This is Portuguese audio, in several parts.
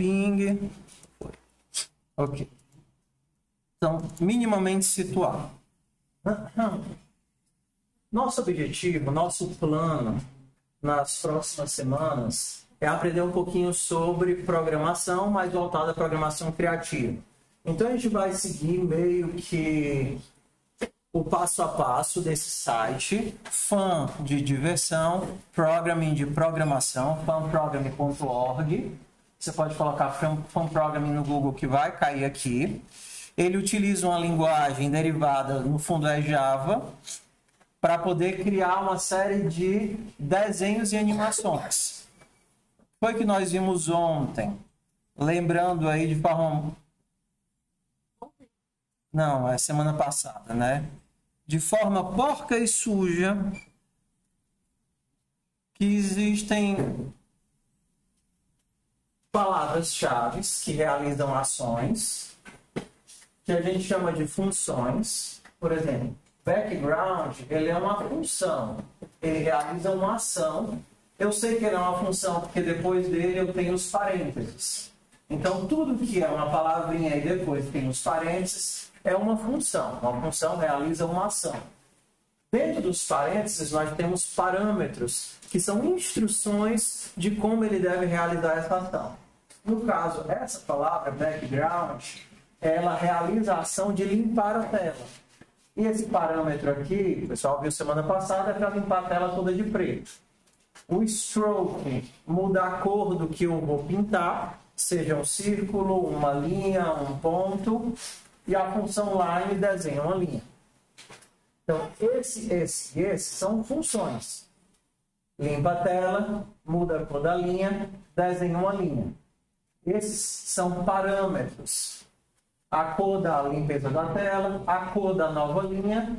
ping. Ok. Então, minimamente situado. Nosso objetivo, nosso plano nas próximas semanas é aprender um pouquinho sobre programação, mais voltada à programação criativa. Então, a gente vai seguir meio que o passo a passo desse site, Fun de diversão, Programming de programação, funprogramming.org. Você pode colocar Fun Programming no Google que vai cair aqui. Ele utiliza uma linguagem derivada, no fundo é Java, para poder criar uma série de desenhos e animações. Foi que nós vimos ontem, lembrando aí de forma... Não, é semana passada, né? De forma porca e suja, que existem palavras-chave que realizam ações, que a gente chama de funções. Por exemplo, background, ele é uma função, ele realiza uma ação. Eu sei que ele é uma função porque depois dele eu tenho os parênteses. Então, tudo que é uma palavrinha e depois tem os parênteses é uma função. Uma função realiza uma ação. Dentro dos parênteses, nós temos parâmetros, que são instruções de como ele deve realizar essa ação. No caso, essa palavra, background, ela realiza a ação de limpar a tela. E esse parâmetro aqui, o pessoal viu semana passada, é para limpar a tela toda de preto. O stroke muda a cor do que eu vou pintar, seja um círculo, uma linha, um ponto, e a função line desenha uma linha. Então, esse e esse são funções. Limpa a tela, muda a cor da linha, desenha uma linha. Esses são parâmetros. A cor da limpeza da tela, a cor da nova linha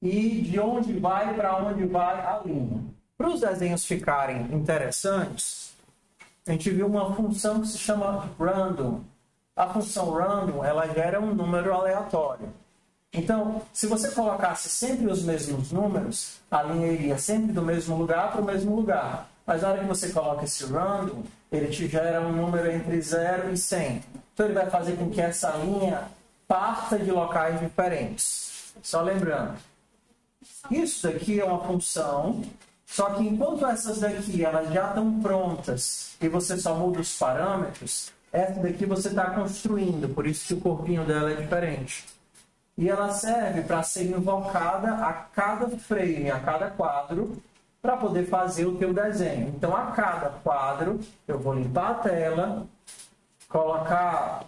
e de onde vai para onde vai a linha. Para os desenhos ficarem interessantes, a gente viu uma função que se chama random. A função random, ela gera um número aleatório. Então, se você colocasse sempre os mesmos números, a linha iria sempre do mesmo lugar para o mesmo lugar. Mas na hora que você coloca esse random, ele te gera um número entre 0 e 100. Então, ele vai fazer com que essa linha parta de locais diferentes. Só lembrando, isso daqui é uma função, só que enquanto essas daqui elas já estão prontas e você só muda os parâmetros, essa daqui você está construindo, por isso que o corpinho dela é diferente. E ela serve para ser invocada a cada frame, a cada quadro, para poder fazer o teu desenho. Então, a cada quadro, eu vou limpar a tela, colocar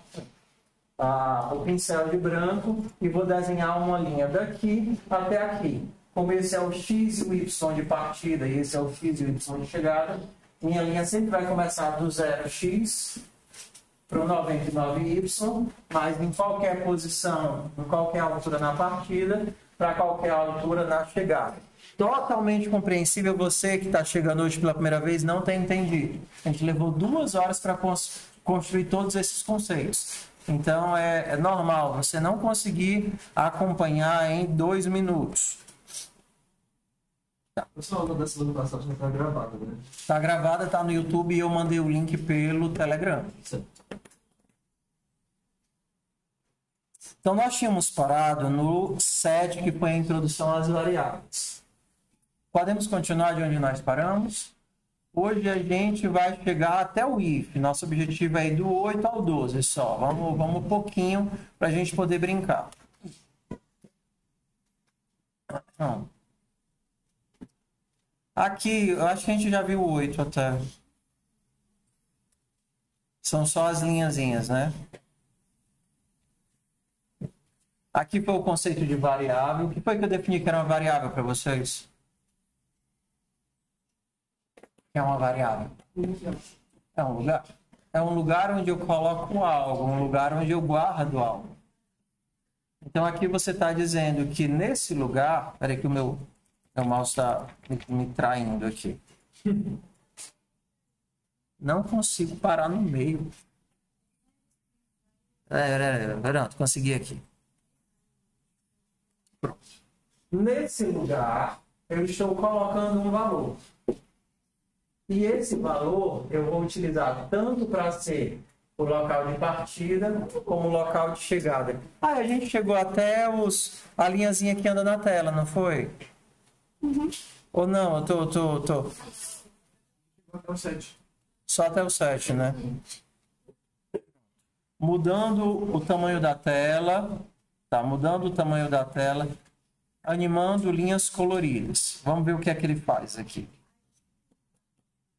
o pincel de branco e vou desenhar uma linha daqui até aqui. Como esse é o X e o Y de partida e esse é o X e o Y de chegada, minha linha sempre vai começar do 0x para o 99y, mas em qualquer posição, em qualquer altura na partida, para qualquer altura na chegada. Totalmente compreensível, você que está chegando hoje pela primeira vez não tem entendido. A gente levou 2 horas para construir todos esses conceitos. Então é normal você não conseguir acompanhar em 2 minutos. Pessoal, da semana passada já está gravada, né? Está gravada, está no YouTube e eu mandei o link pelo Telegram. Certo. Então, nós tínhamos parado no 7, que foi a introdução às variáveis. Podemos continuar de onde nós paramos? Hoje a gente vai chegar até o if. Nosso objetivo é ir do 8 ao 12 só. Vamos um pouquinho para a gente poder brincar. Então, aqui, eu acho que a gente já viu o 8 até. São só as linhazinhas, né? Aqui foi o conceito de variável. O que foi que eu defini que era uma variável para vocês? É uma variável. É um lugar. É um lugar onde eu coloco algo, um lugar onde eu guardo algo. Então aqui você está dizendo que nesse lugar... Espera aí que o meu mouse está me traindo aqui. Não consigo parar no meio. Pronto, consegui aqui. Pronto. Nesse lugar, eu estou colocando um valor. E esse valor eu vou utilizar tanto para ser o local de partida como o local de chegada. Ah, a gente chegou até a linhazinha que anda na tela, não foi? Uhum. Ou não? Eu tô. Até o 7. Só até o 7, né? Mudando o tamanho da tela. Tá, mudando o tamanho da tela. Animando linhas coloridas. Vamos ver o que é que ele faz aqui.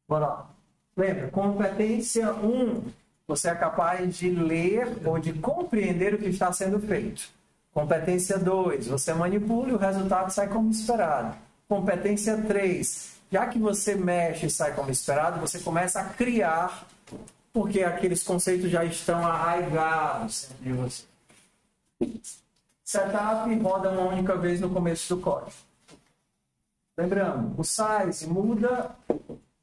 Bora lá. Lembra, competência 1, você é capaz de ler ou de compreender o que está sendo feito. Competência 2, você manipula e o resultado sai como esperado. Competência 3, já que você mexe e sai como esperado, você começa a criar, porque aqueles conceitos já estão arraigados dentro de você. Setup roda uma única vez no começo do código. Lembrando, o size muda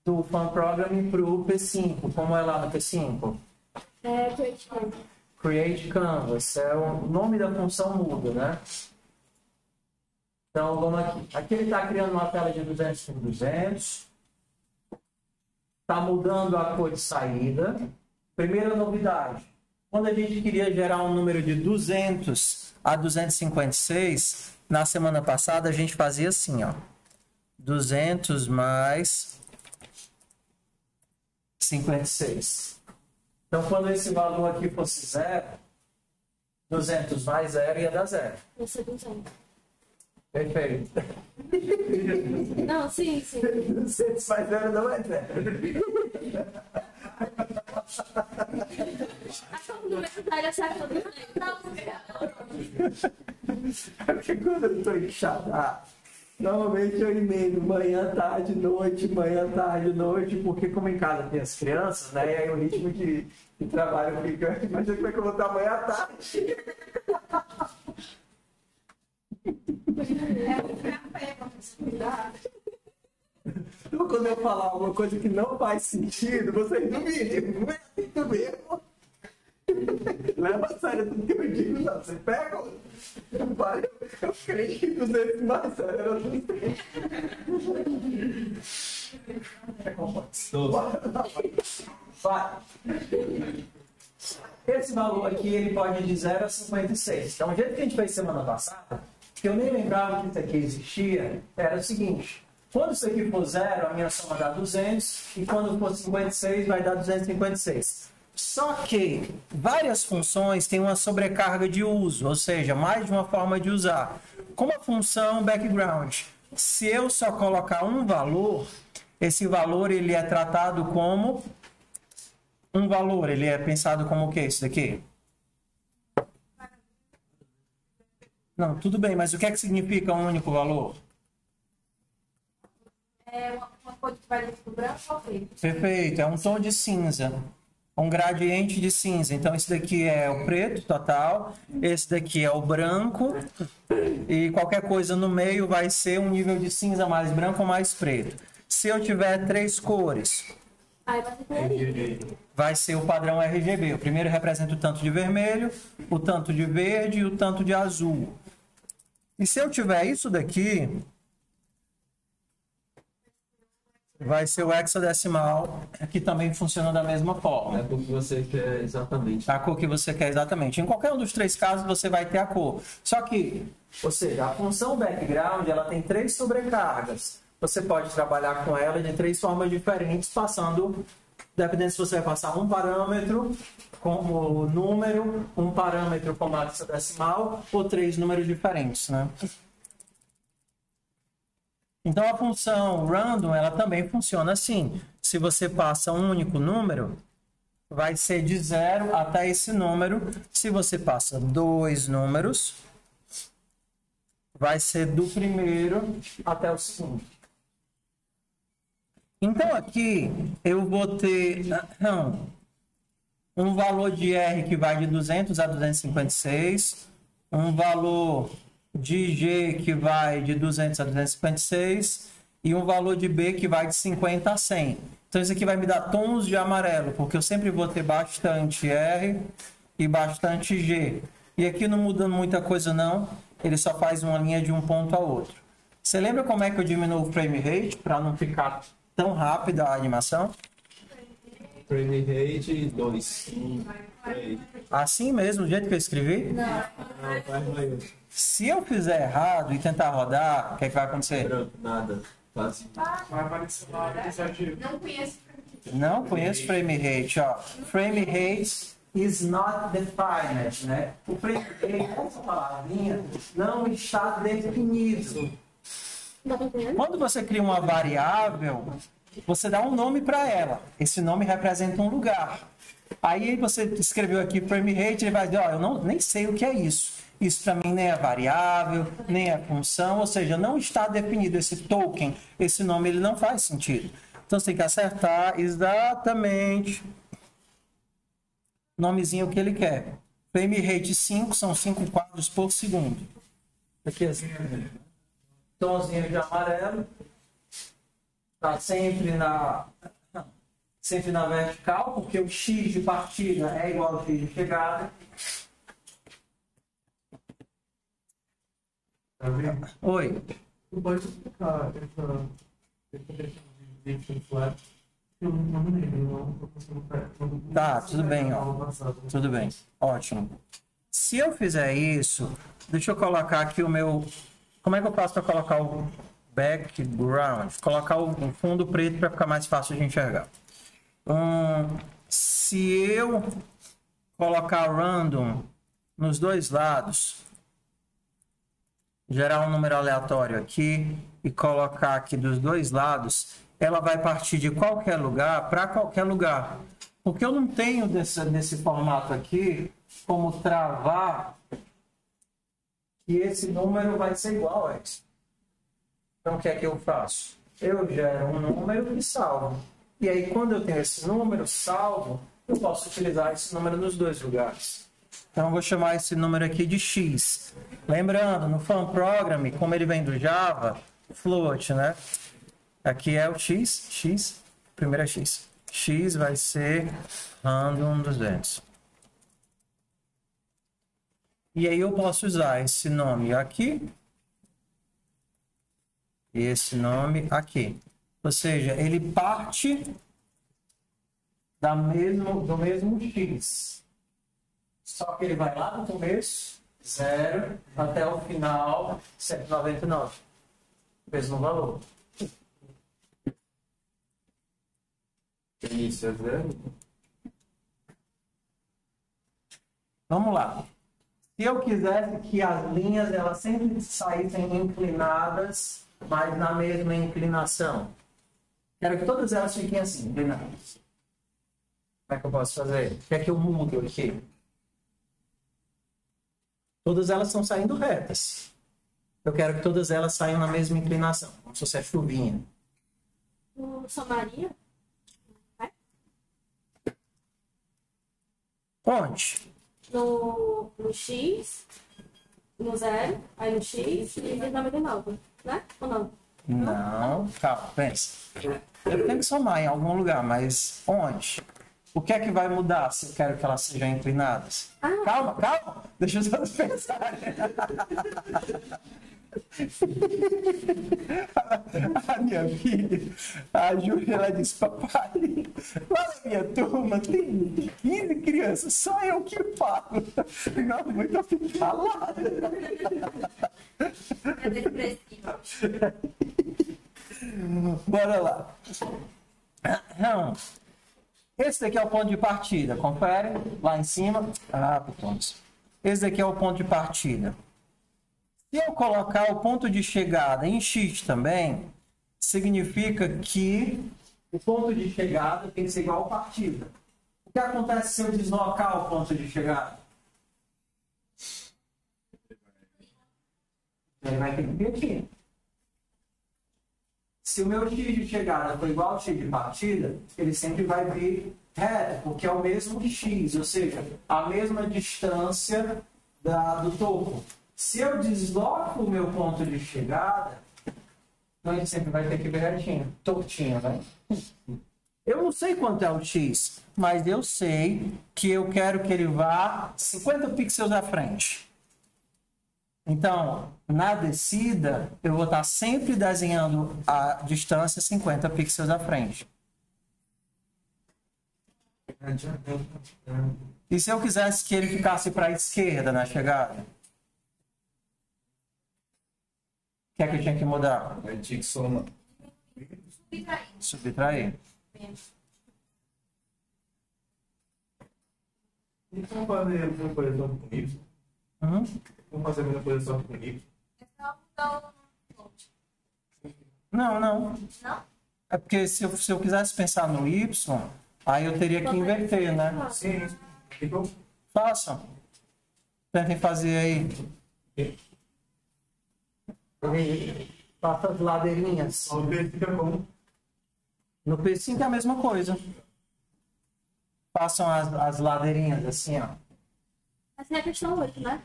do Fun Programming para o P5. Como é lá no P5? Create Canvas. Create Canvas. O nome da função muda, né? Então, vamos aqui. Aqui ele está criando uma tela de 200 por 200. Está mudando a cor de saída. Primeira novidade. Quando a gente queria gerar um número de 200 a 256, na semana passada a gente fazia assim, ó. 200 mais 56. Então, quando esse valor aqui fosse 0, 200 mais 0 ia dar 0. Vai ser 200. Perfeito. Não, sim. 200 mais 0 não é 0. Acho que no comentário essa conta. Porque quando eu estou enxadado, normalmente eu emendo manhã, tarde, noite, porque como em casa tem as crianças, né? E aí o ritmo de trabalho fica. Imagina como é que eu vou estar amanhã à tarde. Então, quando eu falar alguma coisa que não faz sentido, vocês duvidem. Não é assim mesmo. Leva a sério tudo que eu digo, não. Você pega. Eu creio que 200 mais 0 era 200. Vai. Esse valor aqui ele pode ir de 0 a 56. Então, o jeito que a gente fez semana passada, que eu nem lembrava que isso aqui existia, era o seguinte. Quando isso aqui for 0, a minha soma dá 200, e quando for 56, vai dar 256. Só que várias funções têm uma sobrecarga de uso, ou seja, mais de uma forma de usar. Como a função background, se eu só colocar um valor, esse valor ele é tratado como um valor, ele é pensado como o que isso daqui? Não, tudo bem, mas o que é que significa um único valor? É uma cor que vai do branco ao preto. Perfeito, é um tom de cinza. Um gradiente de cinza. Então, esse daqui é o preto total, esse daqui é o branco, e qualquer coisa no meio vai ser um nível de cinza mais branco ou mais preto. Se eu tiver 3 cores, Aí vai ser clarinho. vai ser o padrão RGB. O primeiro representa o tanto de vermelho, o tanto de verde e o tanto de azul. E se eu tiver isso daqui, vai ser o hexadecimal, que também funciona da mesma forma. É o que você quer exatamente. A cor que você quer exatamente. Em qualquer um dos 3 casos, você vai ter a cor. Só que, ou seja, a função background, ela tem 3 sobrecargas. Você pode trabalhar com ela de 3 formas diferentes, passando, dependendo se você vai passar um parâmetro como número, um parâmetro como hexadecimal, ou 3 números diferentes, né? Então, a função random, ela também funciona assim. Se você passa um único número, vai ser de 0 até esse número. Se você passa 2 números, vai ser do primeiro até o segundo. Então, aqui, eu vou ter um valor de R que vai de 200 a 256, um valor de G que vai de 200 a 256 e um valor de B que vai de 50 a 100. Então isso aqui vai me dar tons de amarelo, porque eu sempre vou ter bastante R e bastante G. E aqui não muda muita coisa não, ele só faz uma linha de um ponto a outro. Você lembra como é que eu diminuo o frame rate para não ficar tão rápida a animação? Frame rate 2. Assim mesmo, do jeito que eu escrevi? Não. Não, faz maior. Se eu fizer errado e tentar rodar, o que, é que vai acontecer? Branco, nada. Fácil. Vai aparecer lá, episódio. Não conheço. Não conheço frame rate, ó. Frame rate is not defined, né? O frame rate, essa palavrinha, não está definido. Não tá entendendo? Quando você cria uma variável, você dá um nome para ela. Esse nome representa um lugar. Aí você escreveu aqui frame rate, ele vai dizer, ó, eu nem sei o que é isso. Isso para mim nem é variável, nem é função, ou seja, não está definido esse token, esse nome ele não faz sentido. Então você tem que acertar exatamente o nomezinho que ele quer. Frame rate 5 são 5 quadros por segundo. Aqui assim. Tomzinho de amarelo. Está sempre na vertical, porque o X de partida é igual ao X de chegada. Tá vendo? Oi. Tu pode explicar essa questão de Gibson Flat? Eu não me lembro. Tá, tudo bem, ó. Tudo bem. Ótimo. Se eu fizer isso, deixa eu colocar aqui o meu... Como é que eu faço para colocar o background? Colocar o fundo preto para ficar mais fácil de enxergar. Se eu colocar random nos dois lados, gerar um número aleatório aqui e colocar aqui dos dois lados, ela vai partir de qualquer lugar para qualquer lugar. Porque eu não tenho nesse formato aqui como travar que esse número vai ser igual a esse. Então, o que é que eu faço? Eu gero um número e salvo. E aí, quando eu tenho esse número salvo, eu posso utilizar esse número nos dois lugares. Então, eu vou chamar esse número aqui de X. Lembrando, no FunProgram, como ele vem do Java, float, né? Aqui é o X, primeiro é X. X vai ser random 200. E aí eu posso usar esse nome aqui e esse nome aqui. Ou seja, ele parte do mesmo X. Só que ele vai lá no começo, 0, até o final, 199. Mesmo valor. Início é 0. Vamos lá. Se eu quisesse que as linhas elas sempre saíssem inclinadas, mas na mesma inclinação. Quero que todas elas fiquem assim, inclinadas. Como é que eu posso fazer? O que é que eu mudo aqui? Todas elas estão saindo retas. Eu quero que todas elas saiam na mesma inclinação, como se fosse a chuvinha. No somaria? Onde? No X, no 0, aí no X e no 99, né? Ou não? Não, calma, pensa. Eu tenho que somar em algum lugar, mas onde? O que é que vai mudar se eu quero que elas sejam inclinadas? Calma, deixa eu só pensar. A minha filha, a Júlia, ela disse, papai, lá na minha turma tem 15 crianças, só eu que falo. Não, muito falado. É depressiva. Bora lá. Então, esse daqui é o ponto de partida. Confere lá em cima. Putões. Esse daqui é o ponto de partida. Se eu colocar o ponto de chegada em X também, significa que o ponto de chegada tem que ser igual à partida. O que acontece se eu deslocar o ponto de chegada? Ele vai ter que vir aqui. Se o meu X de chegada for igual ao X de partida, ele sempre vai vir reto, porque é o mesmo que X, ou seja, a mesma distância do topo. Se eu desloco o meu ponto de chegada, então ele sempre vai ter que vir retinho, tortinho, né? Eu não sei quanto é o X, mas eu sei que eu quero que ele vá 50 pixels à frente. Então, na descida, eu vou estar sempre desenhando a distância 50 pixels à frente. E se eu quisesse que ele ficasse para a esquerda na chegada? O que é que eu tinha que mudar? Aí tinha que somar. Subtrair. E vamos fazer a mesma coisa só com Y? Vamos fazer a mesma coisa só com Y? Não, não. Não? É porque se eu quisesse pensar no Y, aí eu teria que inverter, né? Sim. Ficou? Façam. Tentem fazer aí. Faça as ladeirinhas. O B fica como? No P5 é a mesma coisa. Façam as ladeirinhas assim, ó. Essa é a questão 8, né?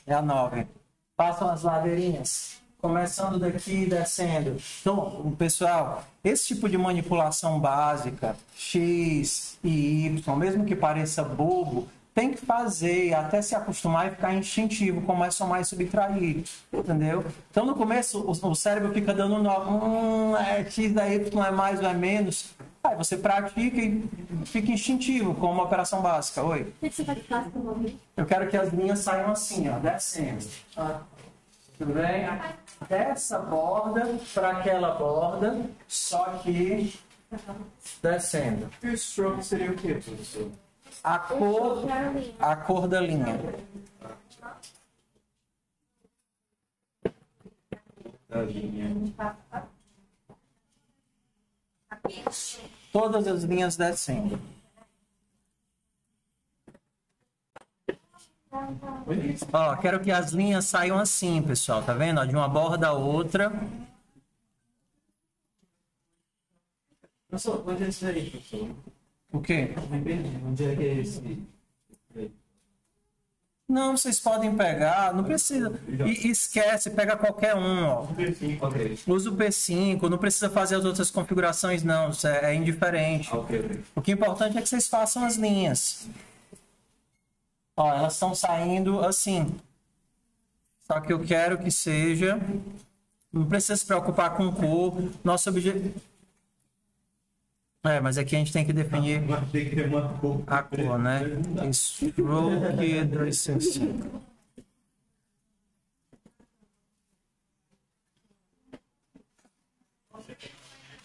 É a 9. Passam as ladeirinhas, começando daqui e descendo. Então, pessoal, esse tipo de manipulação básica, X e Y, mesmo que pareça bobo, tem que fazer até se acostumar e ficar instintivo, como é somar e subtrair, entendeu? Então, no começo, o cérebro fica dando nó, X da Y é mais ou é menos. Aí você pratica e fica instintivo, como uma operação básica. Oi? O que você vai ficar com o nome? Eu quero que as linhas saiam assim, ó, descendo. Tudo bem? Dessa borda para aquela borda, só que descendo. E o stroke seria o quê, professor? A cor da linha. Da linha. Todas as linhas descendo. Ó, quero que as linhas saiam assim, pessoal, tá vendo? Ó, de uma borda a outra. Professor, onde é isso aí, professor? O quê? Não entendi. Onde é que é esse? Não, vocês podem pegar, não precisa. E esquece, pega qualquer um, ó. Ok. Usa o P5, não precisa fazer as outras configurações, não. Isso é indiferente. Ok. O que é importante é que vocês façam as linhas. Ó, elas estão saindo assim. Só que eu quero que seja... Não precisa se preocupar com cor. Nosso objetivo... mas aqui a gente tem que definir Mas tem que ter uma cor. a cor, né? Stroke 255.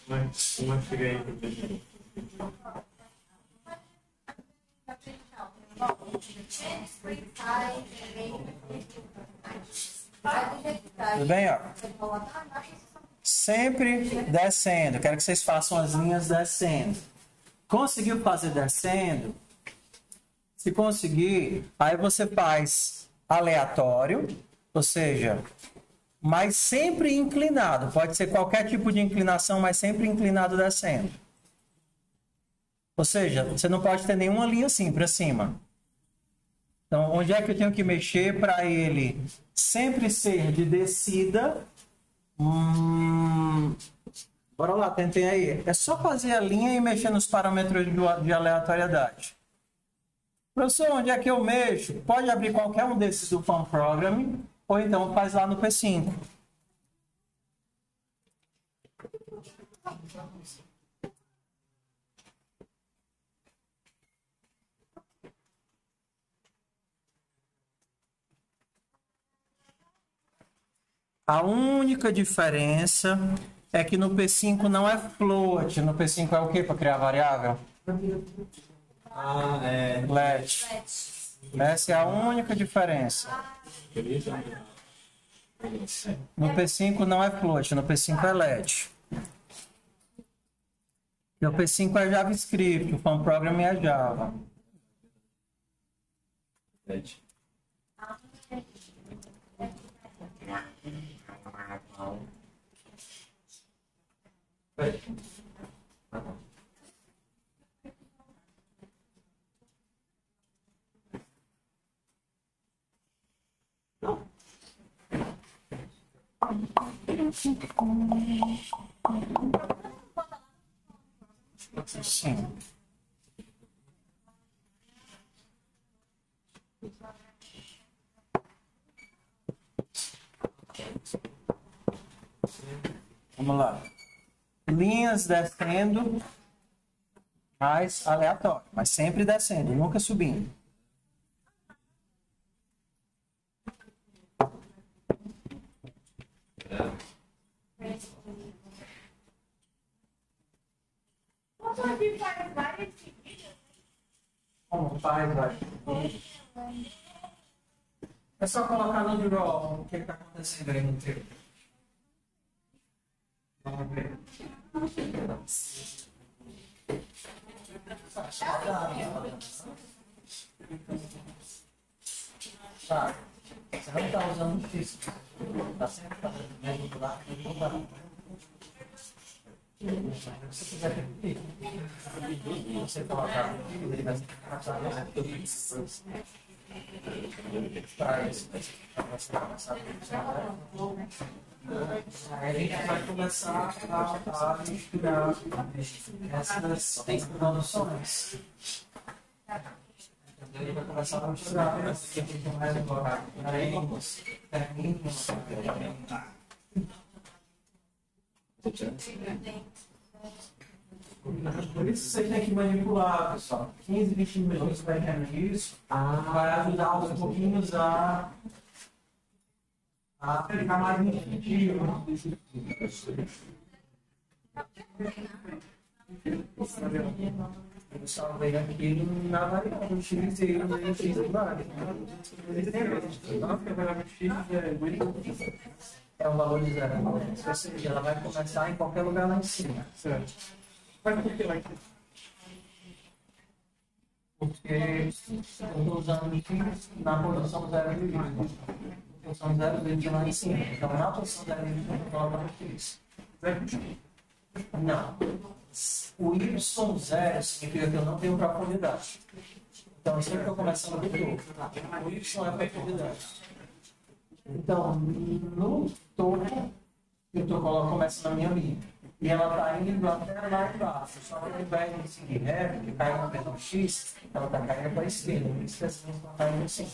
Uma chega aí, professor. Tudo bem, ó? Sempre descendo. Quero que vocês façam as linhas descendo. Conseguiu fazer descendo? Se conseguir, aí você faz aleatório, ou seja, mas sempre inclinado. Pode ser qualquer tipo de inclinação, mas sempre inclinado descendo. Ou seja, você não pode ter nenhuma linha assim para cima. Então, onde é que eu tenho que mexer para ele sempre ser de descida? Bora lá, tentem aí. É só fazer a linha e mexer nos parâmetros de aleatoriedade. Professor, onde é que eu mexo? Pode abrir qualquer um desses do Fun Programming, ou então faz lá no P5. A única diferença é que no P5 não é float. No P5 é o que para criar variável? Let. Essa é a única diferença. No P5 não é float, no P5 é let. E o P5 é JavaScript, o Fun Programming é Java. Sim. Vamos lá. Linhas descendo, mais aleatório, mas sempre descendo, nunca subindo. Como faz, vai? É só colocar no draw o que está acontecendo aí no teu. Vamos ver. Tá. Você não está usando o X. Está sempre fazendo o mesmo do lado que não dá. Se você quiser repetir, você colocar ele vai passar aí a gente vai começar a misturar essas produções. A gente vai começar a misturar essas que ficam mais embora. Por isso você tem que manipular, pessoal. 15, 20 minutos vai isso. Vai ajudar aos pouquinhos a ficar mais intuitivo. Eu salvei aquilo na variável X e eu usei X em vários. É um valor de zero. Ou seja, ela vai começar em qualquer lugar lá em cima. Certo. Mas por que vai ter? Porque eu estou usando X na posição 0 de na posição 0 de lá em cima. Então, na posição 0 de eu coloco X. Não. O Y0 significa que eu não tenho profundidade. Então, eu sempre estou começando do topo. O Y é profundidade. Então, no topo, eu começo na minha linha. E ela está indo até lá embaixo. Só que ao invés de seguir reto, que cai no mesmo X, ela está caindo para a esquerda. Por isso que as linhas estão caindo assim.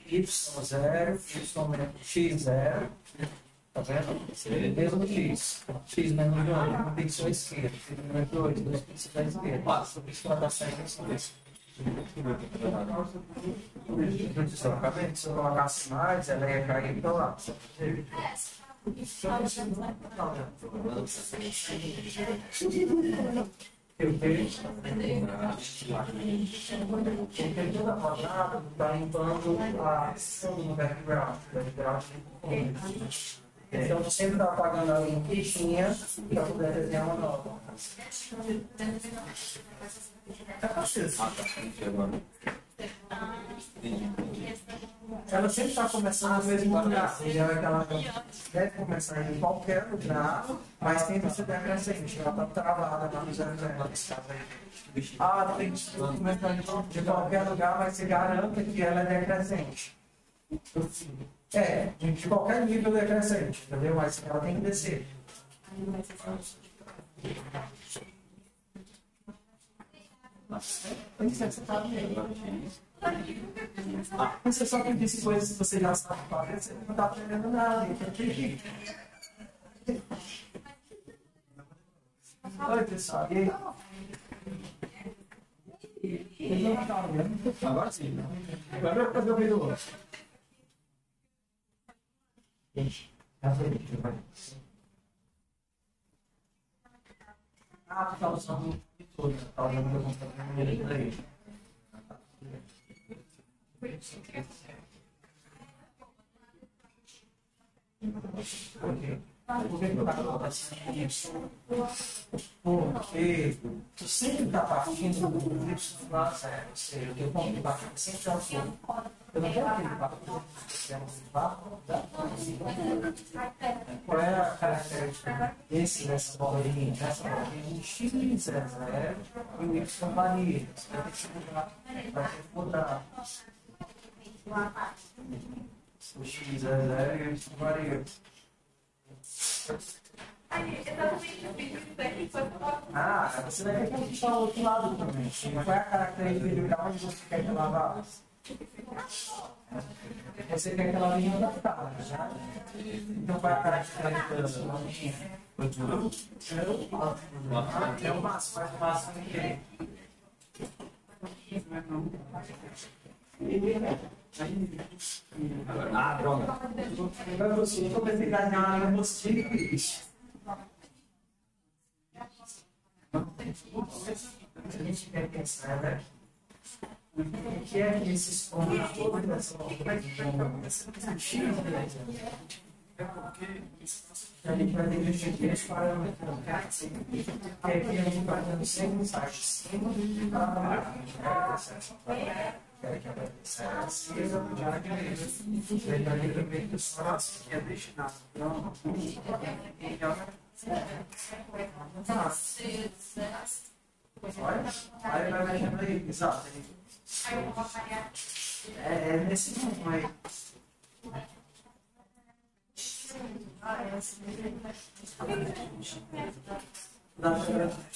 Y0, X0. Tá vendo? Mesmo X. X menos 1, um pixel à esquerda. X menos 2, 2 pixels à esquerda. Passa, o pixel está saindo assim. Se eu colocasse mais, ela ia cair para lá. Eu vejo. Porque toda rodada está limpando a fundo no background. Então, eu sempre estou apagando a linha que tinha para poder desenhar uma nova. Ela sempre está começando no mesmo lugar. Ela deve começar em qualquer lugar, mas sempre ser decrescente. Ela está travada lá no 00. Tem que começar de qualquer lugar, mas se garanta que ela é decrescente. De qualquer nível decrescente, entendeu? Mas ela tem que descer. Você só tem disse coisas que você já sabe fazer, você não está aprendendo nada. Oi, pessoal. E aí? Agora sim. Agora eu fazer o vídeo hoje. Tu está usando tudo. Está usando o computador aí. Por que está acontecendo isso? Porque tu sempre está partindo do Y lá zero. Ou seja, o teu ponto de partida sempre é o seu. Eu não quero que ele qual é a característica dessa bolinha? Essa bolinha, o X é zero e o Y varia. Você vai ter que mudar. O X é zero e o Y varia. Você vai ter que puxar o outro lado também. Qual é a característica de onde você quer que ela vá? Você quer aquela linha adaptada, já? Então, qual é a característica da linha? É o máximo, faz o máximo que ah, droga. Para você, eu pensei que era uma área positiva. A gente quer pensar, né? O que é que esses pontos a gente vai ter que distinguir os parâmetros. Que aqui a gente vai dando sempre um site. Que é destinado. Olha, aí vai mexendo aí, exato. É nesse rumo aí.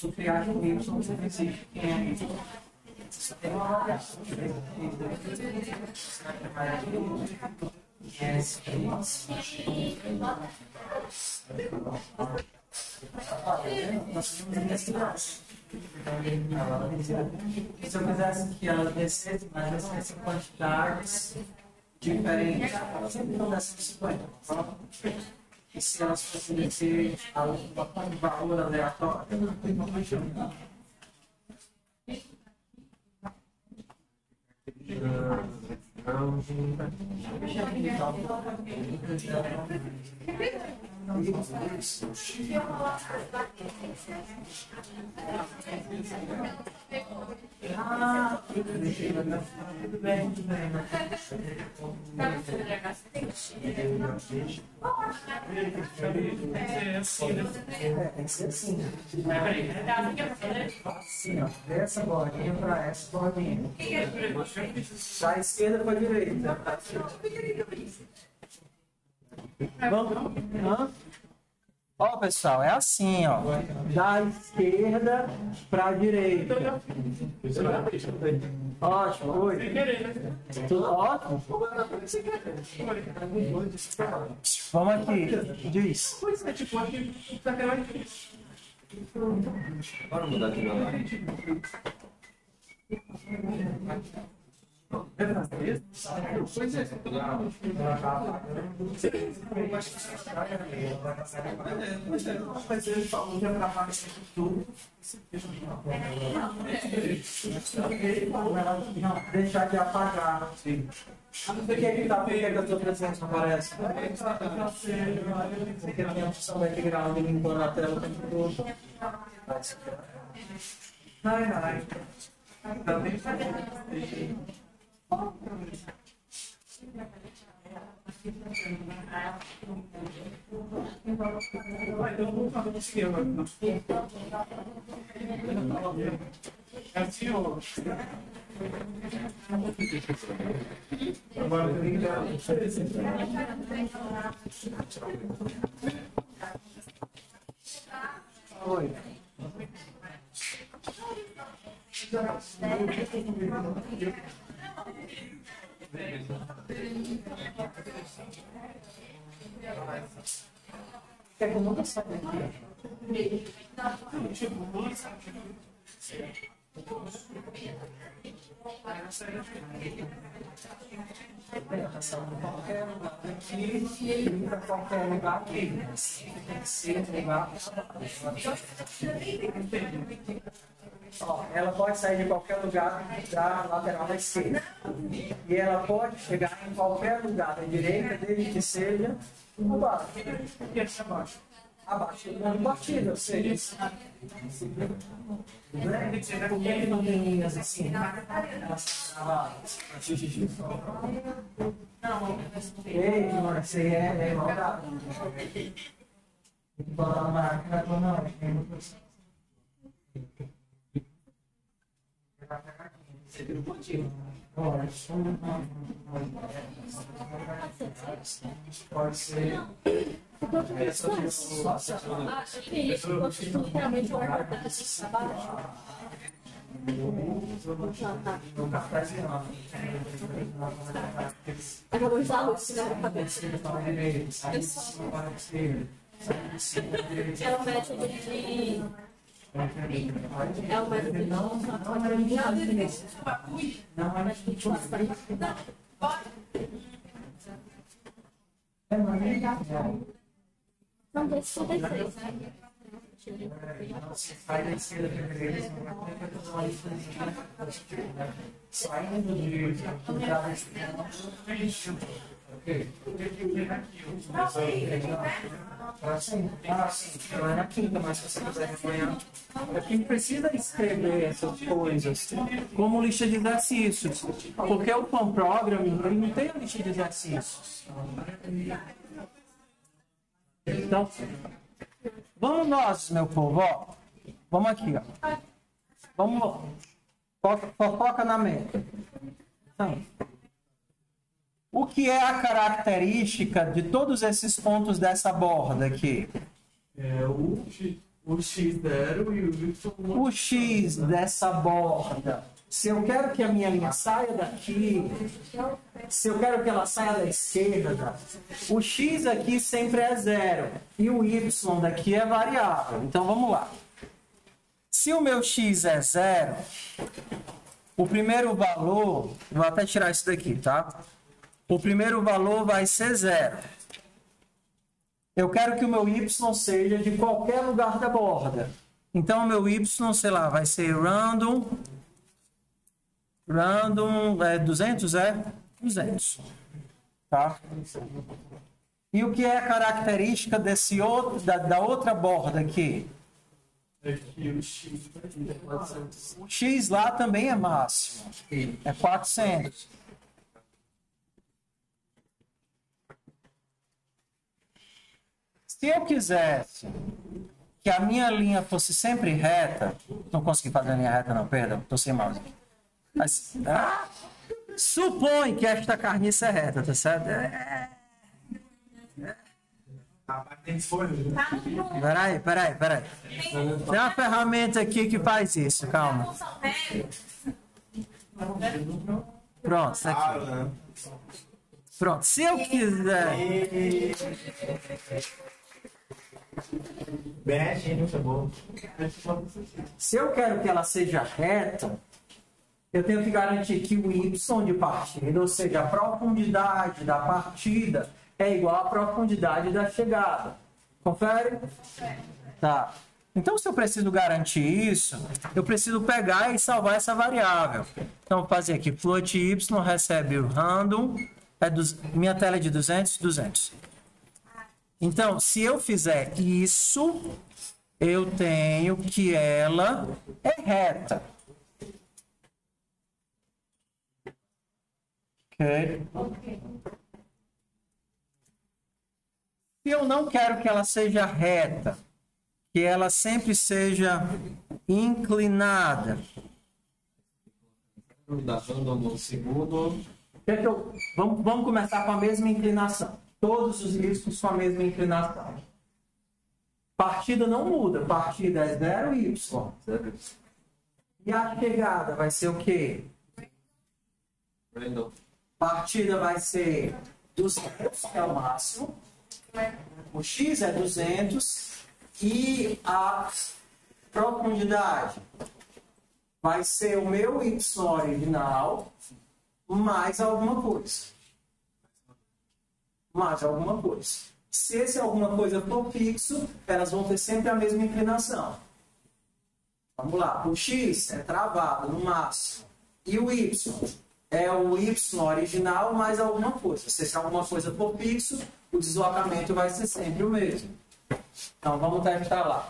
Do triângulo Y, você existe quem é isso. Tem uma variação de nós temos investigação. Se eu quisesse que ela descesse, mas descesse em quantidades diferentes, ela sempre não desce em 50. E se elas fossem descer a um valor aleatório, não tem como chamar. Tudo bem, tudo bem. Tem que ser assim. Assim, ó. Dessa bordinha para essa bordinha. Da esquerda para a direita. Vamos. Ó, pessoal, é assim, ó. Da esquerda para a direita. Ótimo, oi. Tudo ótimo? Vamos aqui. Diz. Pois é, tipo, aqui tá querendo. Bora mudar aqui na live. Pois é, mas ele falou que ia gravar isso tudo. Não, deixar de apagar. Sim. Por que tá? Por que a sua presença não aparece? Porque tem a opção background limpando a tela o tempo todo. Ai. Também então vamos fazer o seguinte agora. É assim, ó. Agora eu tenho Oi. É que eu nunca saio daqui. Qualquer lugar aqui, para qualquer lugar aqui. Tem que ser lugar. Ó, ela pode sair de qualquer lugar da lateral da esquerda. E ela pode chegar em qualquer lugar da direita, desde que seja abaixo. e aqui abaixo. Abaixo do partido, ou seja. Por que ele não tem linhas assim? Ei, mano, você é igualdade. Tem que botar uma máquina ou não. Você vira um pontinho. Pode ser. Isso, realmente o trabalho. Não, tá. no cartesiano. Acabou de dar luz, né? É o método de... É o método de... Não, deixa eu descer. Sai da esquerda primeiro. Saindo de não é na quinta, mas se você quiser amanhã. É que precisa escrever essas coisas como lista de exercícios. Porque o Plan Programming ele não tem a lista de exercícios. Então, vamos nós, meu povo, ó. Vamos aqui, ó. Vamos. Foca na meta. Então, o que é a característica de todos esses pontos dessa borda aqui? É o X0 e o Y. O X dessa borda. Se eu quero que a minha linha saia daqui, se eu quero que ela saia da esquerda, o X aqui sempre é 0 e o Y daqui é variável. Então vamos lá. Se o meu X é 0, o primeiro valor, vou até tirar isso daqui, tá? O primeiro valor vai ser 0. Eu quero que o meu Y seja de qualquer lugar da borda. Então o meu Y, sei lá, vai ser random 200, 200. Tá? E o que é a característica desse outro, da outra borda aqui? É que o X é 400. O X lá também é máximo. É 400. Se eu quisesse que a minha linha fosse sempre reta, não consegui fazer a linha reta não, perdão, estou sem mouse. Mas, supõe que esta carniça é reta, tá certo? Peraí. Tem uma ferramenta aqui que faz isso, calma. Pronto, tá aqui. Pronto, se eu quiser... Se eu quero que ela seja reta, eu tenho que garantir que o Y de partida, ou seja, a profundidade da partida, é igual à profundidade da chegada. Confere? Tá. Então, se eu preciso garantir isso, eu preciso pegar e salvar essa variável. Então, vou fazer aqui, float Y recebe o random, minha tela é de 200, 200. Então, se eu fizer isso, eu tenho que ela é reta. Ok? Se eu não quero que ela seja reta, que ela sempre seja inclinada. Vamos começar com a mesma inclinação. Todos os riscos com a mesma inclinação. Partida não muda. Partida é 0 e Y. E a chegada vai ser o quê? Partida vai ser 200, que é o máximo. O X é 200. E a profundidade vai ser o meu Y original mais alguma coisa. Mais alguma coisa. Se esse alguma coisa for fixo, elas vão ter sempre a mesma inclinação. Vamos lá. O X é travado no máximo. E o Y é o Y original mais alguma coisa. Se esse alguma coisa for fixo, o deslocamento vai ser sempre o mesmo. Então, vamos testar lá.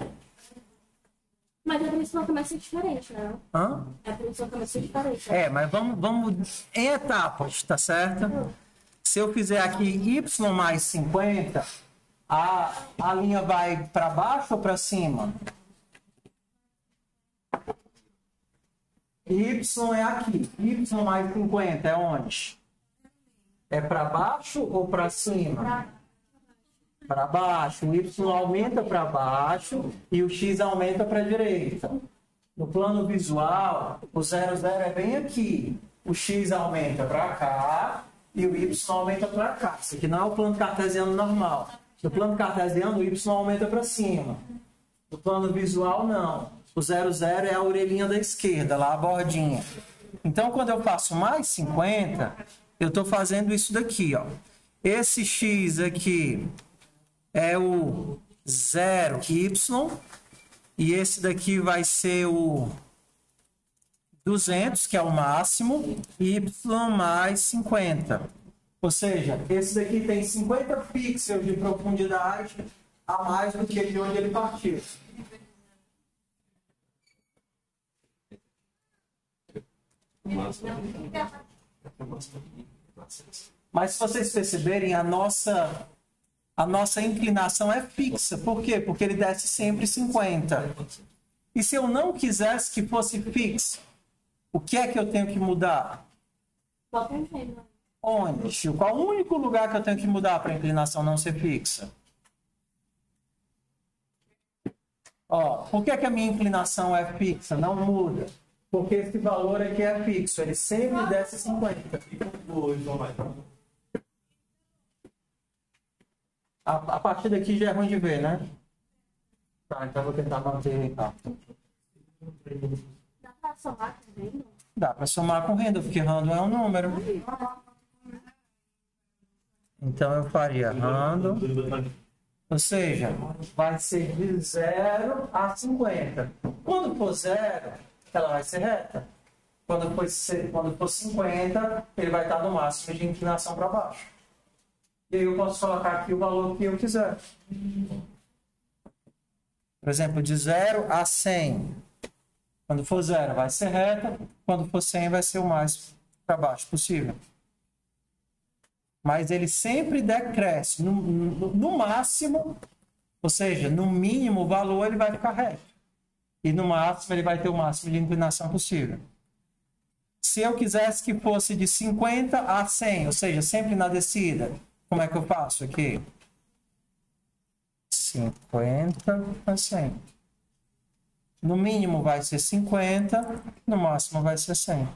Mas a deslocamento vai ser diferente, né? Hã? A deslocamento vai ser diferente. Né? Mas vamos em etapas, tá certo? Se eu fizer aqui Y mais 50, a linha vai para baixo ou para cima? Y é aqui. Y mais 50 é onde? É para baixo ou para cima? Para baixo. O Y aumenta para baixo e o X aumenta para a direita. No plano visual, o 0, 0 é bem aqui. O x aumenta para cá e o y aumenta para cá. Isso aqui não é o plano cartesiano normal. No plano cartesiano, o y aumenta para cima. No plano visual, não. O 0, 0 é a orelhinha da esquerda, lá a bordinha. Então, quando eu faço mais 50, eu estou fazendo isso daqui, ó. Esse x aqui é o 0y e esse daqui vai ser o 200, que é o máximo, y mais 50. Ou seja, esse daqui tem 50 pixels de profundidade a mais do que de onde ele partiu. Mas se vocês perceberem, a nossa inclinação é fixa. Por quê? Porque ele desce sempre 50. E se eu não quisesse que fosse fixo, o que é que eu tenho que mudar? Onde, Chico? Qual o único lugar que eu tenho que mudar para a inclinação não ser fixa? Ó, por que a minha inclinação é fixa? Não muda. Porque esse valor aqui é fixo. Ele sempre desce 50. A partir daqui já é ruim de ver, né? Tá, então eu vou tentar manter. Tá. Dá pra somar com renda? Dá para somar com renda, porque random é um número. Então eu faria random. Ou seja, vai ser de 0 a 50. Quando for 0, ela vai ser reta. Quando for 50, ele vai estar no máximo de inclinação para baixo. E aí eu posso colocar aqui o valor que eu quiser. Por exemplo, de 0 a 100. Quando for 0 vai ser reta, quando for 100 vai ser o mais para baixo possível. Mas ele sempre decresce. No máximo, ou seja, no mínimo valor ele vai ficar reto. E no máximo ele vai ter o máximo de inclinação possível. Se eu quisesse que fosse de 50 a 100, ou seja, sempre na descida, como é que eu faço aqui? 50 a 100. No mínimo vai ser 50, no máximo vai ser 100.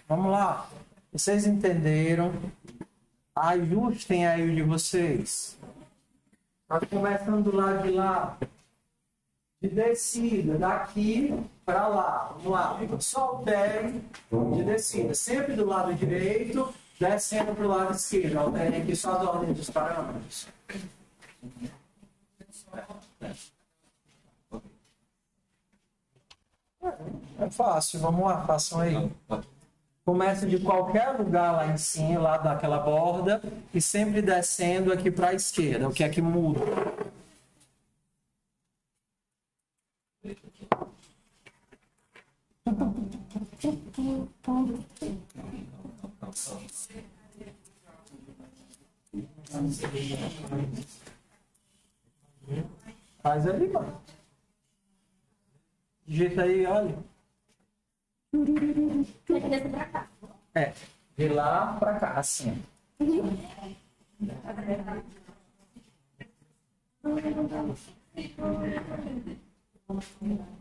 Vamos lá. Vocês entenderam? Ajustem aí o de vocês. Nós começando do lado de lá. De descida, daqui para lá. Vamos lá. Só altere de descida. Sempre do lado direito, descendo para o lado esquerdo. Altere aqui só as ordens dos parâmetros. É fácil, vamos lá, façam aí. Começa de qualquer lugar lá em cima, lá daquela borda, e sempre descendo aqui para a esquerda. O que é que muda? Faz ali, mano. Digita aí, olha. Tem que descer pra cá. É, de lá pra cá, assim.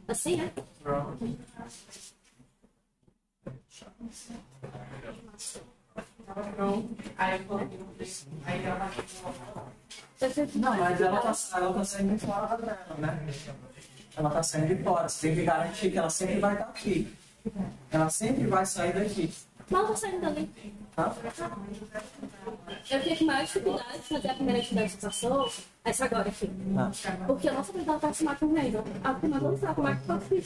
Assim, né? Não, mas ela tá saindo de fora dela, né? Ela tá saindo de fora. Você tem que garantir que ela sempre vai estar aqui. Ela sempre vai sair daqui. Não, tô saindo dali. Tá? Eu fiquei com maior dificuldade de fazer a primeira atividade que passou, essa agora aqui. Porque eu não sabia dar aproximar com o renda. A primeira não sabe como é que pode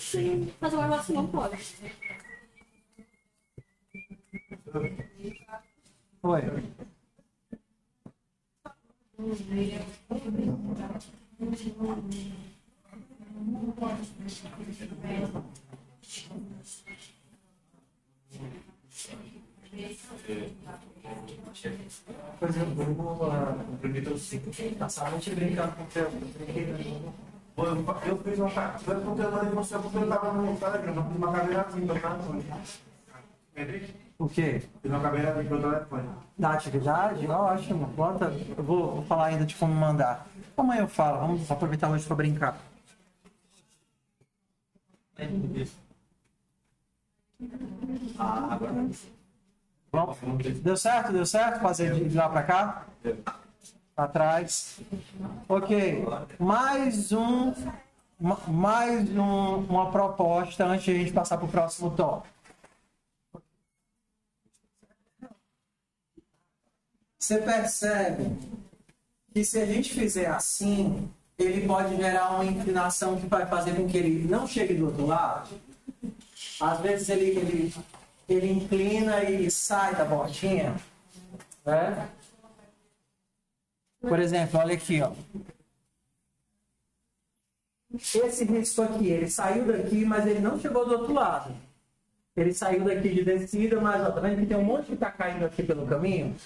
fazer um negócio não pode. Foi. Por exemplo, passar a noite brincando com o teu brinquedo. Eu fiz uma cadeira, porque eu mandei mostrar porque eu tava no Telegram, eu fiz uma cadeira assim, pra O quê? fiz uma cadeira assim pro telefone. Da atividade? Ótimo. Bota. Eu vou falar ainda de como mandar. Amanhã eu falo. Vamos aproveitar hoje para brincar. Agora. Bom, deu certo? Deu certo? Fazer de lá para cá? Para trás. Ok. Uma proposta antes de a gente passar para o próximo tópico. Você percebe que se a gente fizer assim, ele pode gerar uma inclinação que vai fazer com que ele não chegue do outro lado? Às vezes ele inclina e sai da bordinha, né? Por exemplo, olha aqui, ó. Esse risco aqui, ele saiu daqui, mas ele não chegou do outro lado. Ele saiu daqui de descida, mas ó, tá vendo que tem um monte que tá caindo aqui pelo caminho?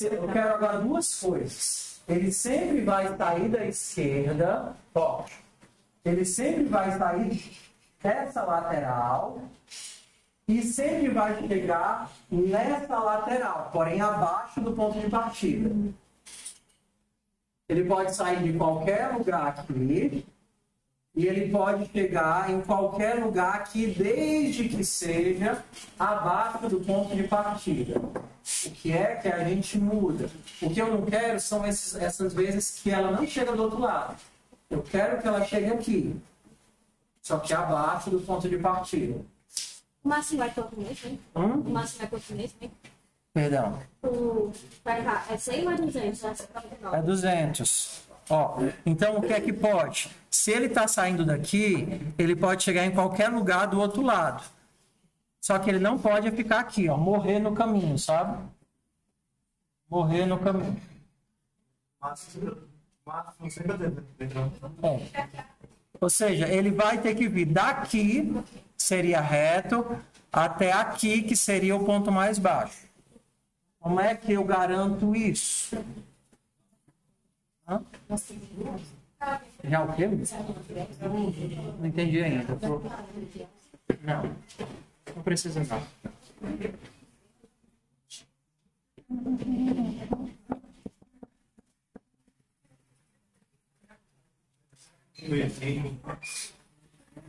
Eu quero agora duas coisas. Ele sempre vai sair da esquerda, ó. Ele sempre vai sair dessa lateral e sempre vai chegar nessa lateral, porém abaixo do ponto de partida. Ele pode sair de qualquer lugar aqui e ele pode chegar em qualquer lugar aqui, desde que seja abaixo do ponto de partida. O que é que a gente muda? O que eu não quero são essas vezes que ela não chega do outro lado. Eu quero que ela chegue aqui, só que abaixo do ponto de partida. O máximo vai quanto mesmo, hein? O máximo vai quanto mesmo, hein? Perdão. Vai cá, é 100 ou é 200? É 200. Ó, então o que é que pode? Se ele está saindo daqui, ele pode chegar em qualquer lugar do outro lado. Só que ele não pode ficar aqui, ó, morrer no caminho, sabe? Morrer no caminho. Máximo sempre dentro. É. Ou seja, ele vai ter que vir daqui, seria reto, até aqui, que seria o ponto mais baixo. Como é que eu garanto isso? Hã? Já o quê? Não entendi ainda. Não. Não precisa não.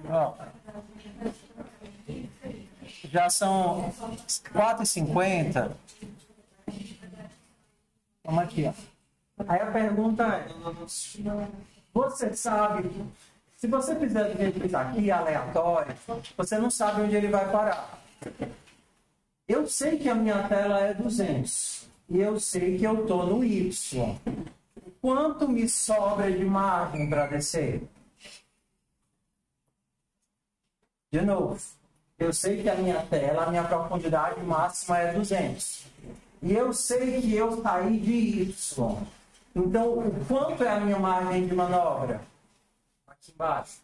Ó, já são 4h50. Vamos aqui, ó. Aí a pergunta é: você sabe, se você fizer do jeito que está aqui, aleatório, você não sabe onde ele vai parar. Eu sei que a minha tela é 200 e eu sei que eu estou no Y. Quanto me sobra de margem para descer? De novo, eu sei que a minha tela, a minha profundidade máxima é 200. E eu sei que eu saí de Y. Então, o quanto é a minha margem de manobra? Aqui embaixo.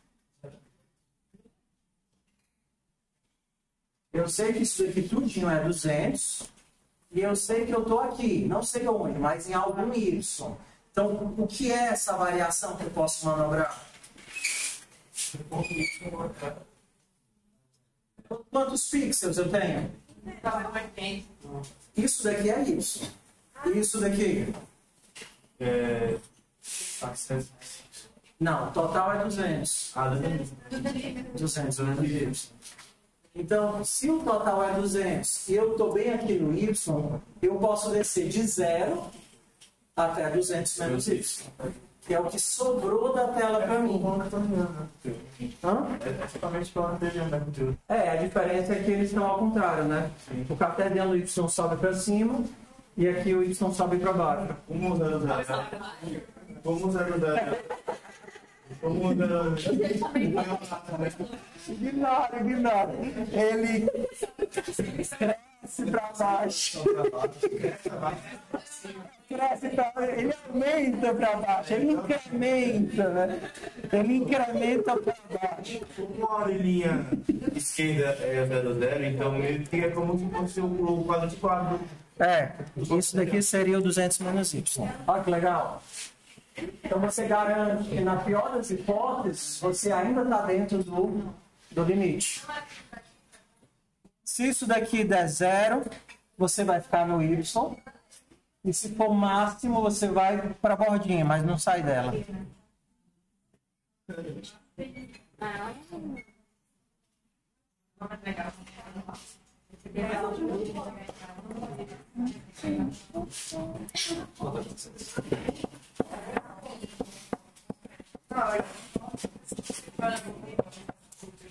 Eu sei que isso aqui tudinho é 200. E eu sei que eu estou aqui. Não sei onde, mas em algum Y. Então, o que é essa variação que eu posso manobrar? Quantos pixels eu tenho? Isso daqui é Y. E isso daqui? Não, o total é 200. 200, né? Então, se o total é 200 e eu estou bem aqui no Y, eu posso descer de 0 até 200 menos Y. Que é o que sobrou da tela para mim. A diferença é que eles estão ao contrário, né? O cartesiano Y sobe para cima e aqui o Y sobe para baixo. Ignora. Ele cresce para baixo. cresce, ele aumenta para baixo, ele incrementa, né? Ele incrementa para baixo. Uma orelhinha esquerda é 0,0, então ele fica como se fosse o quadro de quadro. Isso daqui seria o 200 menos y. Olha que legal. Então você garante que na pior das hipóteses, você ainda está dentro do limite. Se isso daqui der 0, você vai ficar no y. E se for máximo, você vai para a bordinha, mas não sai dela.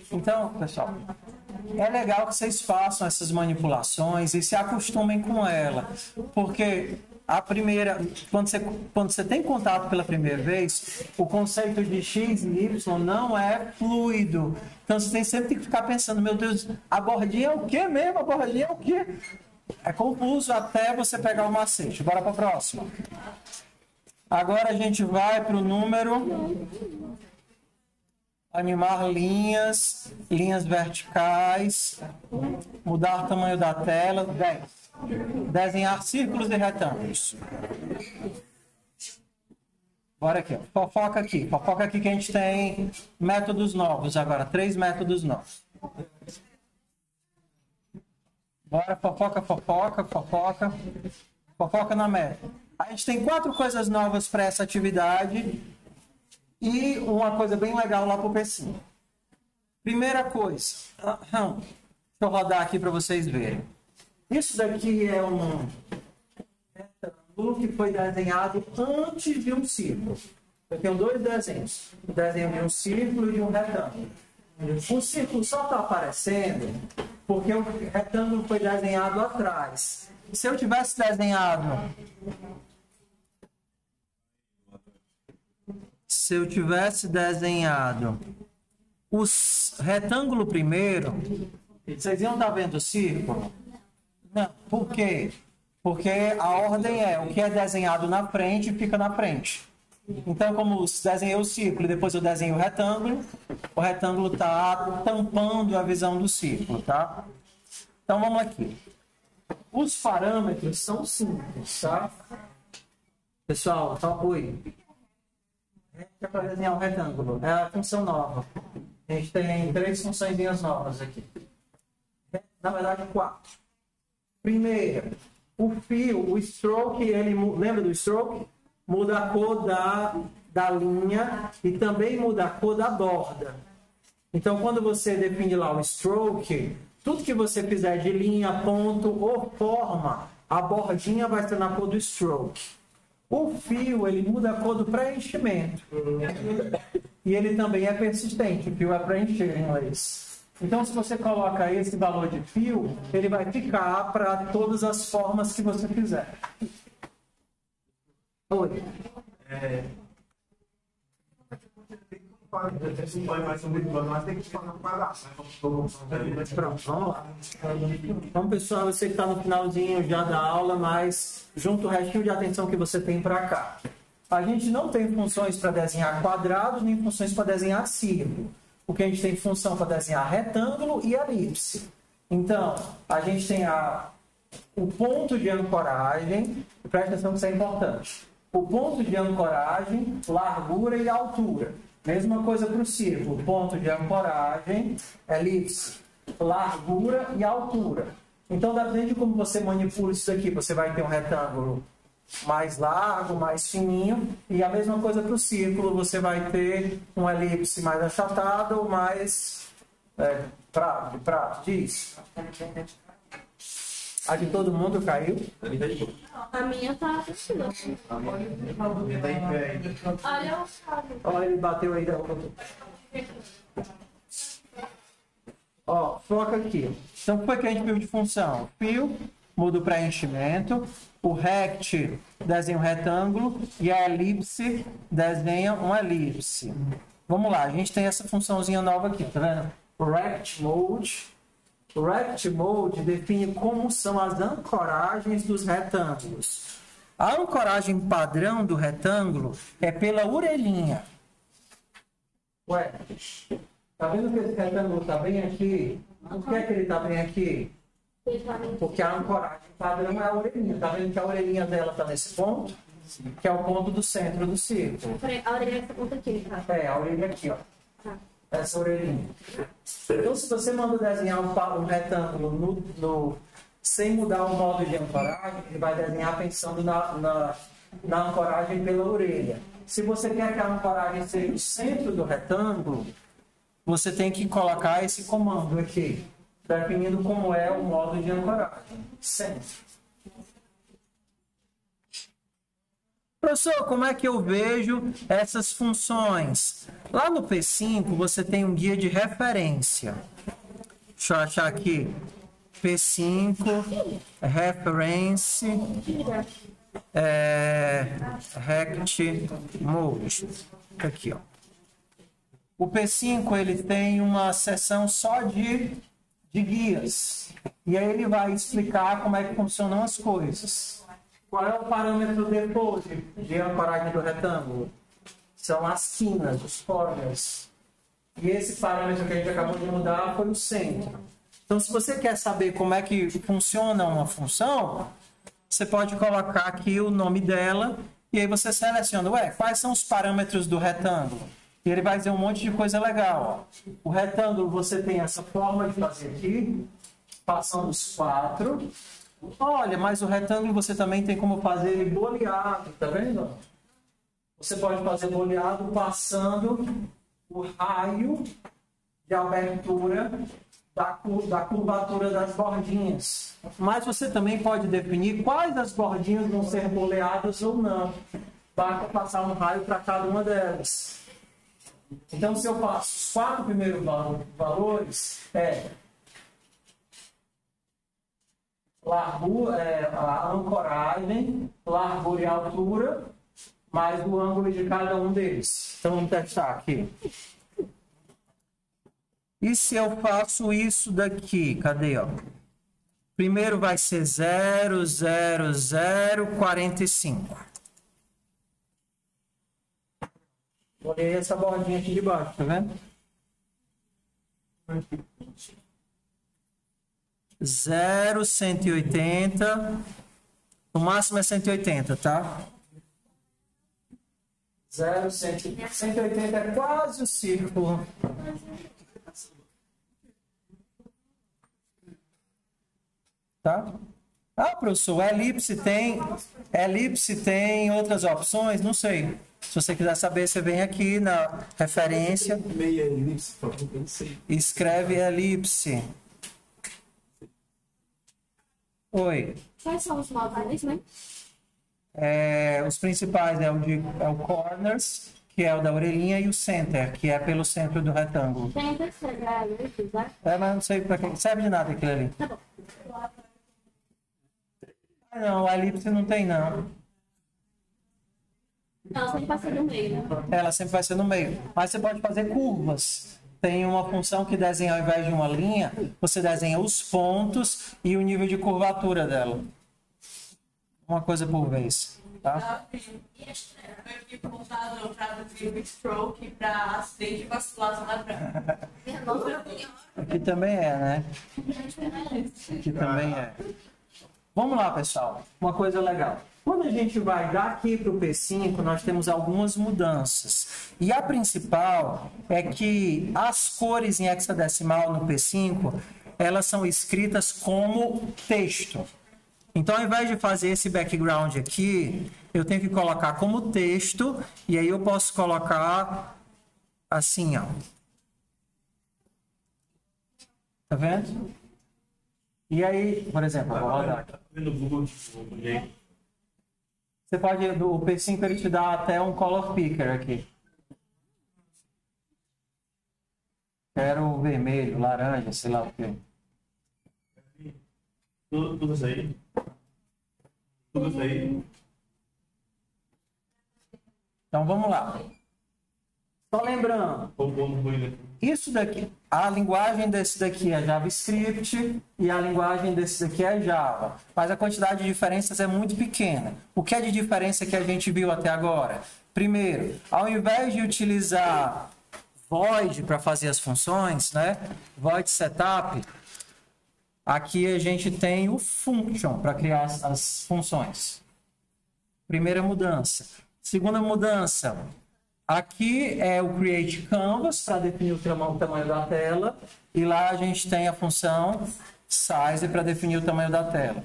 Então, pessoal, é legal que vocês façam essas manipulações e se acostumem com ela, porque a primeira, quando você tem contato pela primeira vez, o conceito de x e y não é fluido. Então você tem sempre que ficar pensando, meu Deus, a bordinha é o quê mesmo? A bordinha é o quê? É confuso até você pegar o macete. Bora para a próxima. Agora a gente vai para o número... Animar linhas verticais, mudar o tamanho da tela, 10. Desenhar círculos e retângulos. Bora aqui, ó. Fofoca aqui que a gente tem métodos novos agora, 3 métodos novos. Bora, fofoca na meta. A gente tem 4 coisas novas para essa atividade. E uma coisa bem legal lá para o P5. Primeira coisa, deixa eu rodar aqui para vocês verem. Isso daqui é um retângulo que foi desenhado antes de um círculo. Eu tenho 2 desenhos. O desenho de um círculo e de um retângulo. O círculo só está aparecendo porque o retângulo foi desenhado atrás. Se eu tivesse desenhado... o retângulo primeiro, vocês iam estar vendo o círculo? Não. Por quê? Porque a ordem é o que é desenhado na frente fica na frente. Então, como desenhei o círculo e depois eu desenho o retângulo está tampando a visão do círculo, tá? Então, vamos aqui. Os parâmetros são simples, tá? Pessoal, oi. É para desenhar um retângulo. É a função nova. A gente tem 3 funções novas aqui. Na verdade, 4. Primeiro, o fio, o stroke, lembra do stroke? Muda a cor da linha e também muda a cor da borda. Então, quando você define lá o stroke, tudo que você fizer de linha, ponto ou forma, a bordinha vai ser na cor do stroke. O fio, ele muda a cor do preenchimento. E ele também é persistente. O fio é preencher em inglês. Então, se você coloca esse valor de fio, ele vai ficar para todas as formas que você quiser. Oi. Pronto, vamos lá. Então, pessoal, você que está no finalzinho já da aula, mas junto o restinho de atenção que você tem para cá. A gente não tem funções para desenhar quadrados, nem funções para desenhar círculo. Porque a gente tem função para desenhar retângulo e elipse. Então, a gente tem o ponto de ancoragem, presta atenção que isso é importante. O ponto de ancoragem, largura e altura. Mesma coisa para o círculo, ponto de ancoragem, elipse, largura e altura. Então, depende de como você manipula isso aqui, você vai ter um retângulo mais largo, mais fininho, e a mesma coisa para o círculo, você vai ter um elipse mais achatado ou mais prato, diz. A de todo mundo caiu? A minha tá tranquila. Olha o sábio. Olha, ele bateu aí. Ó, foca aqui. Então, o que foi que a gente viu de função? O fio muda o preenchimento, o rect desenha um retângulo e a elipse desenha uma elipse. Vamos lá, a gente tem essa funçãozinha nova aqui, tá vendo? Rect mode. Rect mode define como são as ancoragens dos retângulos. A ancoragem padrão do retângulo é pela orelhinha. Ué, tá vendo que esse retângulo tá bem aqui? Por que é que ele tá bem aqui? Porque a ancoragem padrão é a orelhinha. Tá vendo que a orelhinha dela tá nesse ponto? Que é o ponto do centro do círculo. A orelha é essa ponta aqui, tá? É, a orelha aqui, ó. Essa orelhinha. Então, se você manda desenhar um retângulo sem mudar o modo de ancoragem, ele vai desenhar pensando na ancoragem pela orelha. Se você quer que a ancoragem seja o centro do retângulo, você tem que colocar esse comando aqui, definindo como é o modo de ancoragem. Centro. Professor, como é que eu vejo essas funções? Lá no P5 você tem um guia de referência. Deixa eu achar aqui. P5, reference, rect mode. Aqui, ó. O P5 ele tem uma seção só de guias. E aí ele vai explicar como é que funcionam as coisas. Qual é o parâmetro depois de ancoragem do retângulo? São as quinas, os corners. E esse parâmetro que a gente acabou de mudar foi o centro. Então, se você quer saber como é que funciona uma função, você pode colocar aqui o nome dela e aí você seleciona, quais são os parâmetros do retângulo? E ele vai dizer um monte de coisa legal. Ó. O retângulo, você tem essa forma de fazer aqui, passando os 4. Olha, mas o retângulo você também tem como fazer ele boleado, tá vendo? Você pode fazer boleado passando o raio de abertura da curvatura das bordinhas. Mas você também pode definir quais as bordinhas vão ser boleadas ou não. Basta passar um raio para cada uma delas. Então, se eu faço os 4 primeiros valores, a ancoragem, largura e altura, mais o ângulo de cada um deles. Então, vamos testar aqui. E se eu faço isso daqui? Cadê? Ó? Primeiro vai ser 0, 0, 0, 45. Olhei essa bordinha aqui de baixo, tá vendo? 0, 180. O máximo é 180, tá? 0, 180 é quase o círculo. Tá? Ah, professor, elipse tem outras opções? Não sei. Se você quiser saber, você vem aqui na referência. Meia elipse, por favor, eu não sei. Escreve elipse. Oi. Quais são os módulos, né? Os principais é o corners, que é o da orelhinha, e o center, que é pelo centro do retângulo. Center será elipse, né? Mas não sei para que serve de nada aquilo ali. Tá bom. Não, a elipse não tem, não. Ela sempre passa no meio, né? Ela sempre vai ser no meio. Mas você pode fazer curvas. Tem uma função que desenha, ao invés de uma linha, você desenha os pontos e o nível de curvatura dela. Uma coisa por vez. Tá? Eu fiquei voltado para o stroke para acidente vascular cerebral. Aqui também é, né? Aqui também é. Vamos lá, pessoal. Uma coisa legal. Quando a gente vai daqui para o P5, nós temos algumas mudanças. E a principal é que as cores em hexadecimal no P5, elas são escritas como texto. Então, ao invés de fazer esse background aqui, eu tenho que colocar como texto, e aí eu posso colocar assim, ó. Tá vendo? E aí, por exemplo, eu vou rodar aqui. Você pode, o P5 ele te dá até um color picker aqui. Quero vermelho, laranja, sei lá o que. Tudo isso aí? Tudo isso aí? Então vamos lá. Só lembrando, isso daqui, a linguagem desse daqui é JavaScript e a linguagem desse daqui é Java. Mas a quantidade de diferenças é muito pequena. O que é de diferença que a gente viu até agora? Primeiro, ao invés de utilizar void para fazer as funções, né? Void setup, aqui a gente tem o function para criar as funções. Primeira mudança. Segunda mudança, aqui é o create canvas para definir o tamanho da tela e lá a gente tem a função size para definir o tamanho da tela.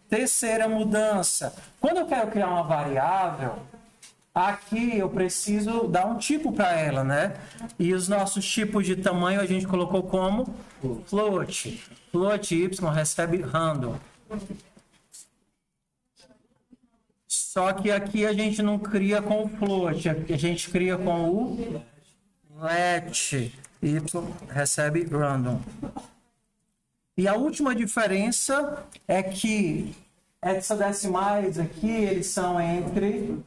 Terceira mudança, quando eu quero criar uma variável, aqui eu preciso dar um tipo para ela, né? E os nossos tipos de tamanho a gente colocou como float. Float y recebe random. Só que aqui a gente não cria com o float, a gente cria com o let, y recebe random. E a última diferença é que hexadecimais aqui, eles são entre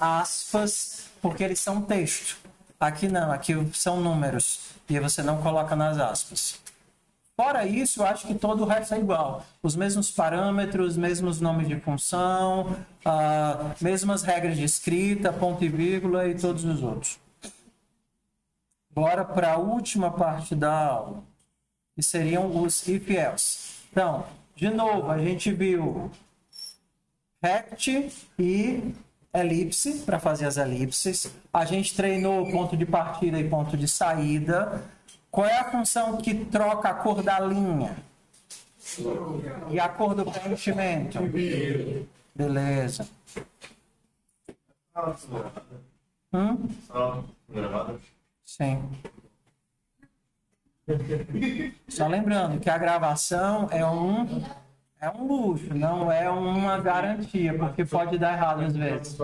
aspas, porque eles são texto. Aqui não, aqui são números, e você não coloca nas aspas. Fora isso, eu acho que todo o resto é igual. Os mesmos parâmetros, mesmos nomes de função, mesmas regras de escrita, ponto e vírgula e todos os outros. Bora para a última parte da aula, que seriam os if-else. Então, de novo, a gente viu rect e elipse, para fazer as elipses. A gente treinou ponto de partida e ponto de saída. Qual é a função que troca a cor da linha? E a cor do preenchimento? Beleza. Sim. Só lembrando que a gravação é um luxo, não é uma garantia, porque pode dar errado às vezes.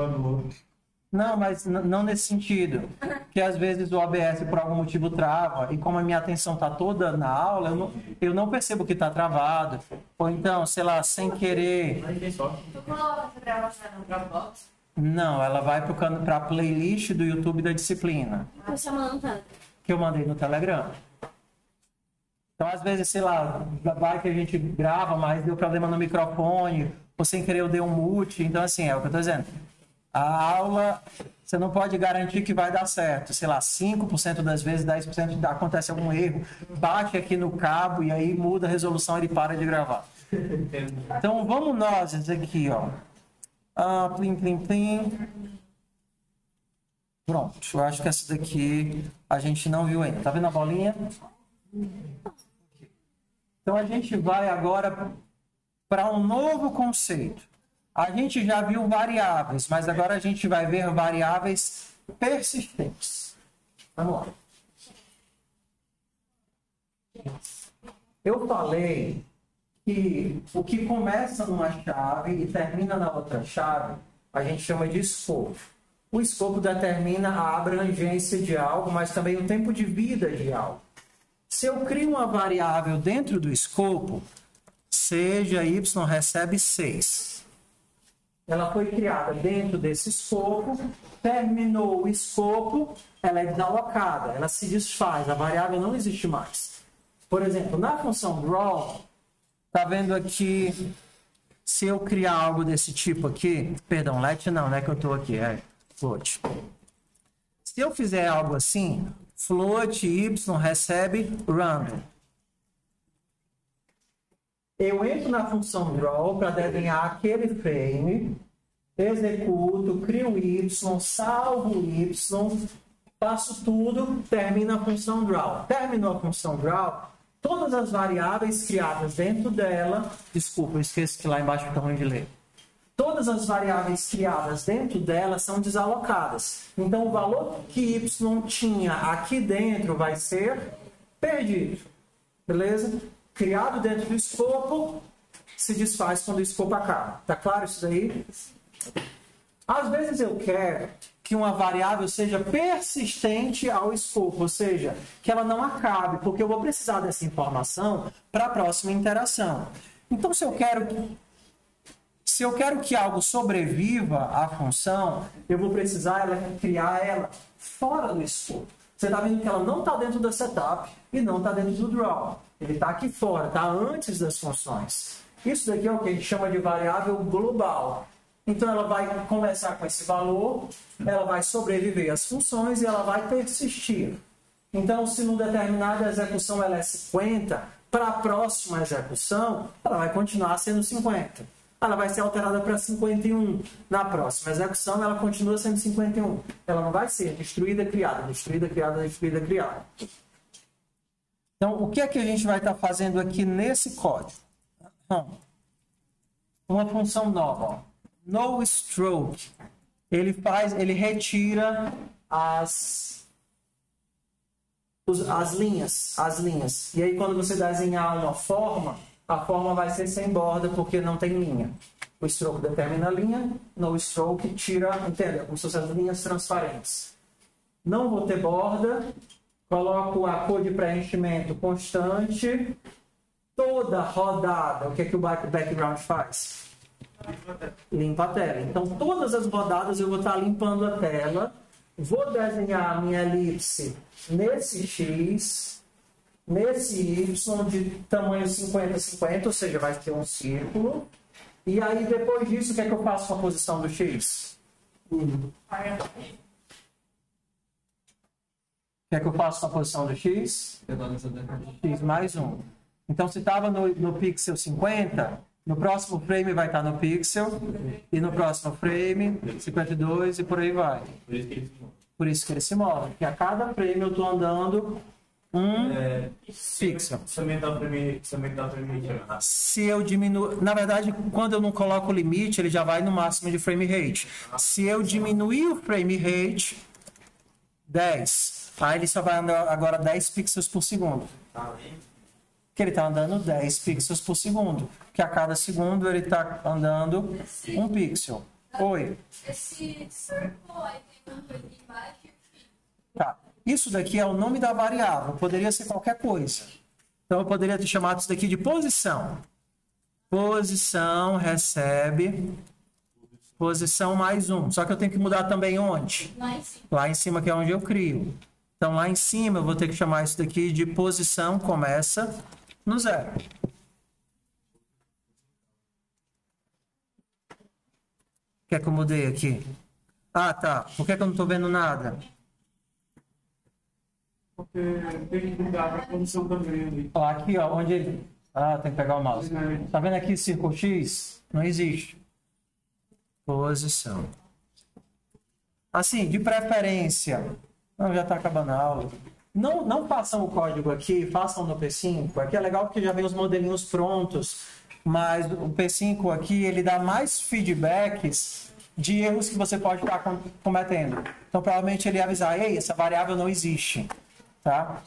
Não, mas não nesse sentido. Que às vezes o OBS por algum motivo trava, e como a minha atenção está toda na aula, eu não percebo que está travado. Ou então, sei lá, sem querer. Tu coloca essa gravação no Dropbox? Não, ela vai para a playlist do YouTube da disciplina. Você manda. Que eu mandei no Telegram. Então, às vezes, sei lá, vai que a gente grava, mas deu problema no microfone, ou sem querer eu dei um mute. Então, assim, é o que eu estou dizendo. A aula, você não pode garantir que vai dar certo. Sei lá, 5% das vezes, 10% acontece algum erro, bate aqui no cabo e aí muda a resolução e ele para de gravar. Então, vamos nós aqui, ó. Plim, plim, plim. Pronto, eu acho que essa daqui a gente não viu ainda. Tá vendo a bolinha? Então, a gente vai agora para um novo conceito. A gente já viu variáveis, mas agora a gente vai ver variáveis persistentes. Vamos lá. Eu falei que o que começa numa chave e termina na outra chave, a gente chama de escopo. O escopo determina a abrangência de algo, mas também o tempo de vida de algo. Se eu crio uma variável dentro do escopo, seja y recebe 6. Ela foi criada dentro desse escopo, terminou o escopo, ela é desalocada, ela se desfaz, a variável não existe mais. Por exemplo, na função draw, tá vendo aqui, se eu criar algo desse tipo aqui, perdão, let não é que eu estou aqui, é float. Se eu fizer algo assim, float y recebe random. Eu entro na função draw para desenhar aquele frame, executo, crio o y, salvo o y, faço tudo, termina a função draw. Terminou a função draw, todas as variáveis criadas dentro dela, desculpa, eu esqueço que lá embaixo fica ruim de ler. Todas as variáveis criadas dentro dela são desalocadas. Então, o valor que y tinha aqui dentro vai ser perdido. Beleza? Criado dentro do escopo, se desfaz quando o escopo acaba. Tá claro isso daí? Às vezes eu quero que uma variável seja persistente ao escopo, ou seja, que ela não acabe, porque eu vou precisar dessa informação para a próxima interação. Então, se eu quero Se eu quero que algo sobreviva à função, eu vou precisar criar ela fora do escopo. Você está vendo que ela não está dentro da setup e não está dentro do draw. Ele está aqui fora, está antes das funções. Isso daqui é o que a gente chama de variável global. Então ela vai começar com esse valor, ela vai sobreviver às funções e ela vai persistir. Então, se numa determinada execução ela é 50, para a próxima execução, ela vai continuar sendo 50. Ela vai ser alterada para 51. Na próxima execução, ela continua sendo 51. Ela não vai ser destruída, criada, destruída, criada, destruída, criada. Então, o que é que a gente vai estar fazendo aqui nesse código? Uma função nova. Ó. NoStroke. Ele retira as linhas. E aí, quando você desenhar uma forma, a forma vai ser sem borda, porque não tem linha. O stroke determina a linha, no stroke tira, entendeu? Como se fossem as linhas transparentes. Não vou ter borda, coloco a cor de preenchimento constante. Toda rodada, o que é que o background faz? Limpa a tela. Então, todas as rodadas eu vou estar limpando a tela. Vou desenhar a minha elipse nesse X, nesse Y de tamanho 50-50, ou seja, vai ter um círculo. E aí, depois disso, o que é que eu faço com a posição do X? O que é que eu faço com a posição do X? X mais 1. Então, se estava no pixel 50, no próximo frame vai estar no pixel, e no próximo frame, 52, e por aí vai. Por isso que ele se move. Porque a cada frame eu estou andando pixel. Se eu diminuir... Na verdade, quando eu não coloco o limite, ele já vai no máximo de frame rate. Se eu diminuir o frame rate, 10. Aí ele só vai andar agora 10 pixels por segundo. Que ele está andando 10 pixels por segundo. Que a cada segundo ele está andando 1 pixel. Oi. Esse circle aí tem uma coisa embaixo. Tá. Isso daqui é o nome da variável. Poderia ser qualquer coisa. Então eu poderia ter chamado isso daqui de posição. Posição recebe posição mais 1. Só que eu tenho que mudar também onde? Lá em cima, que é onde eu crio. Então lá em cima eu vou ter que chamar isso daqui de posição começa no 0. O que é que eu mudei aqui? Ah, tá. Por que é que eu não estou vendo nada? Porque tem que mudar para a posição também. Ó, aqui, ó, onde ele... Ah, tem que pegar o mouse. Tá vendo aqui círculo X? Não existe. Posição. Assim, de preferência... Não, já está acabando a aula. Não façam o código aqui, façam no P5. Aqui é legal porque já vem os modelinhos prontos. Mas o P5 aqui, ele dá mais feedbacks de erros que você pode estar cometendo. Então, provavelmente ele ia avisar, ei, essa variável não existe. Tá?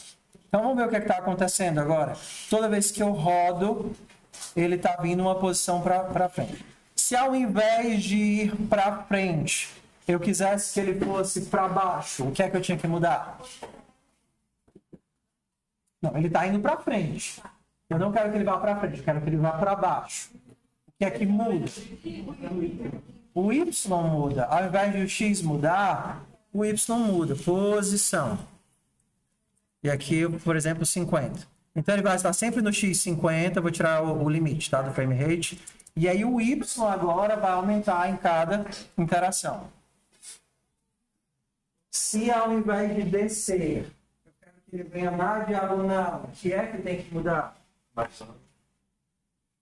Então, vamos ver o que está acontecendo agora. Toda vez que eu rodo, ele está vindo uma posição para frente. Se ao invés de ir para frente, eu quisesse que ele fosse para baixo, o que é que eu tinha que mudar? Não, ele está indo para frente. Eu não quero que ele vá para frente, eu quero que ele vá para baixo. O que é que muda? O Y muda. Ao invés de o X mudar, o Y muda. Posição. E aqui, por exemplo, 50. Então ele vai estar sempre no X50, vou tirar o limite, tá, do frame rate. E aí o Y agora vai aumentar em cada interação. Se ao invés de descer, eu quero que ele venha na diagonal, o que é que tem que mudar?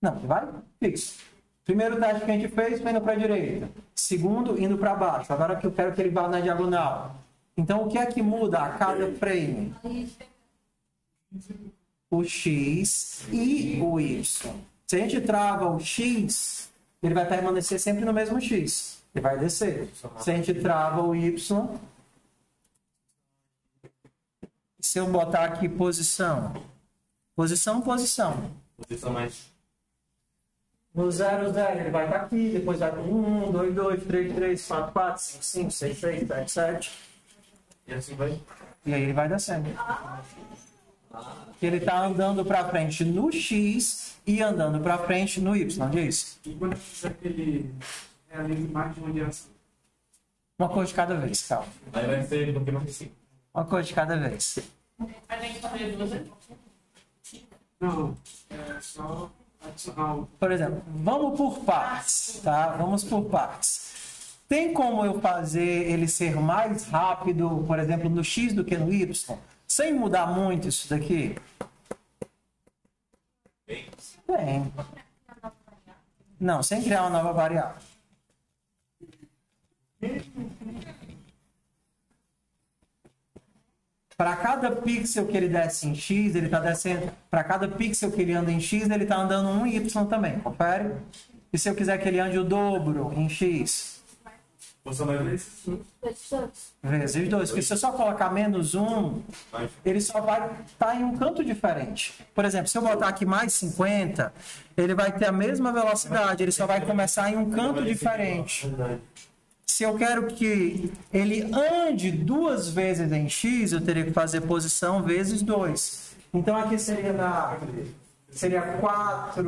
Não, vai fixo. Primeiro teste que a gente fez foi indo para a direita. Segundo, indo para baixo. Agora que eu quero que ele vá na diagonal. Então, o que é que muda a cada frame? O X e o Y. Se a gente trava o X, ele vai permanecer sempre no mesmo X. Ele vai descer. Se a gente trava o Y... Se eu botar aqui posição. Posição. Posição mais... No 0, 0, ele vai estar aqui. Depois vai para 1, 2, 2, 3, 3, 4, 4, 5, 5, 6, 6, 7, 7. E assim vai? E aí ele vai descendo. Que ele está andando para frente no X e andando para frente no Y, diz? E quando quiser que ele realize mais de uma direção? Uma coisa de cada vez, calma. Aí vai ser porque não precisa. Uma coisa de cada vez. A gente fazer duas, né? Não, é só adicionar o... Por exemplo, vamos por partes, tá? Vamos por partes. Tem como eu fazer ele ser mais rápido, por exemplo, no X do que no Y, sem mudar muito isso daqui? Tem. Não, sem criar uma nova variável. Para cada pixel que ele desce em X, ele está descendo. Para cada pixel que ele anda em X, ele está andando um Y também, confere? E se eu quiser que ele ande o dobro em X? Você vai ver? Vezes 2. Porque se eu só colocar menos 1, ele só vai estar em um canto diferente. Por exemplo, se eu botar aqui mais 50, ele vai ter a mesma velocidade, ele só vai começar em um canto diferente. Se eu quero que ele ande 2 vezes em X, eu teria que fazer posição vezes 2. Então aqui seria 4,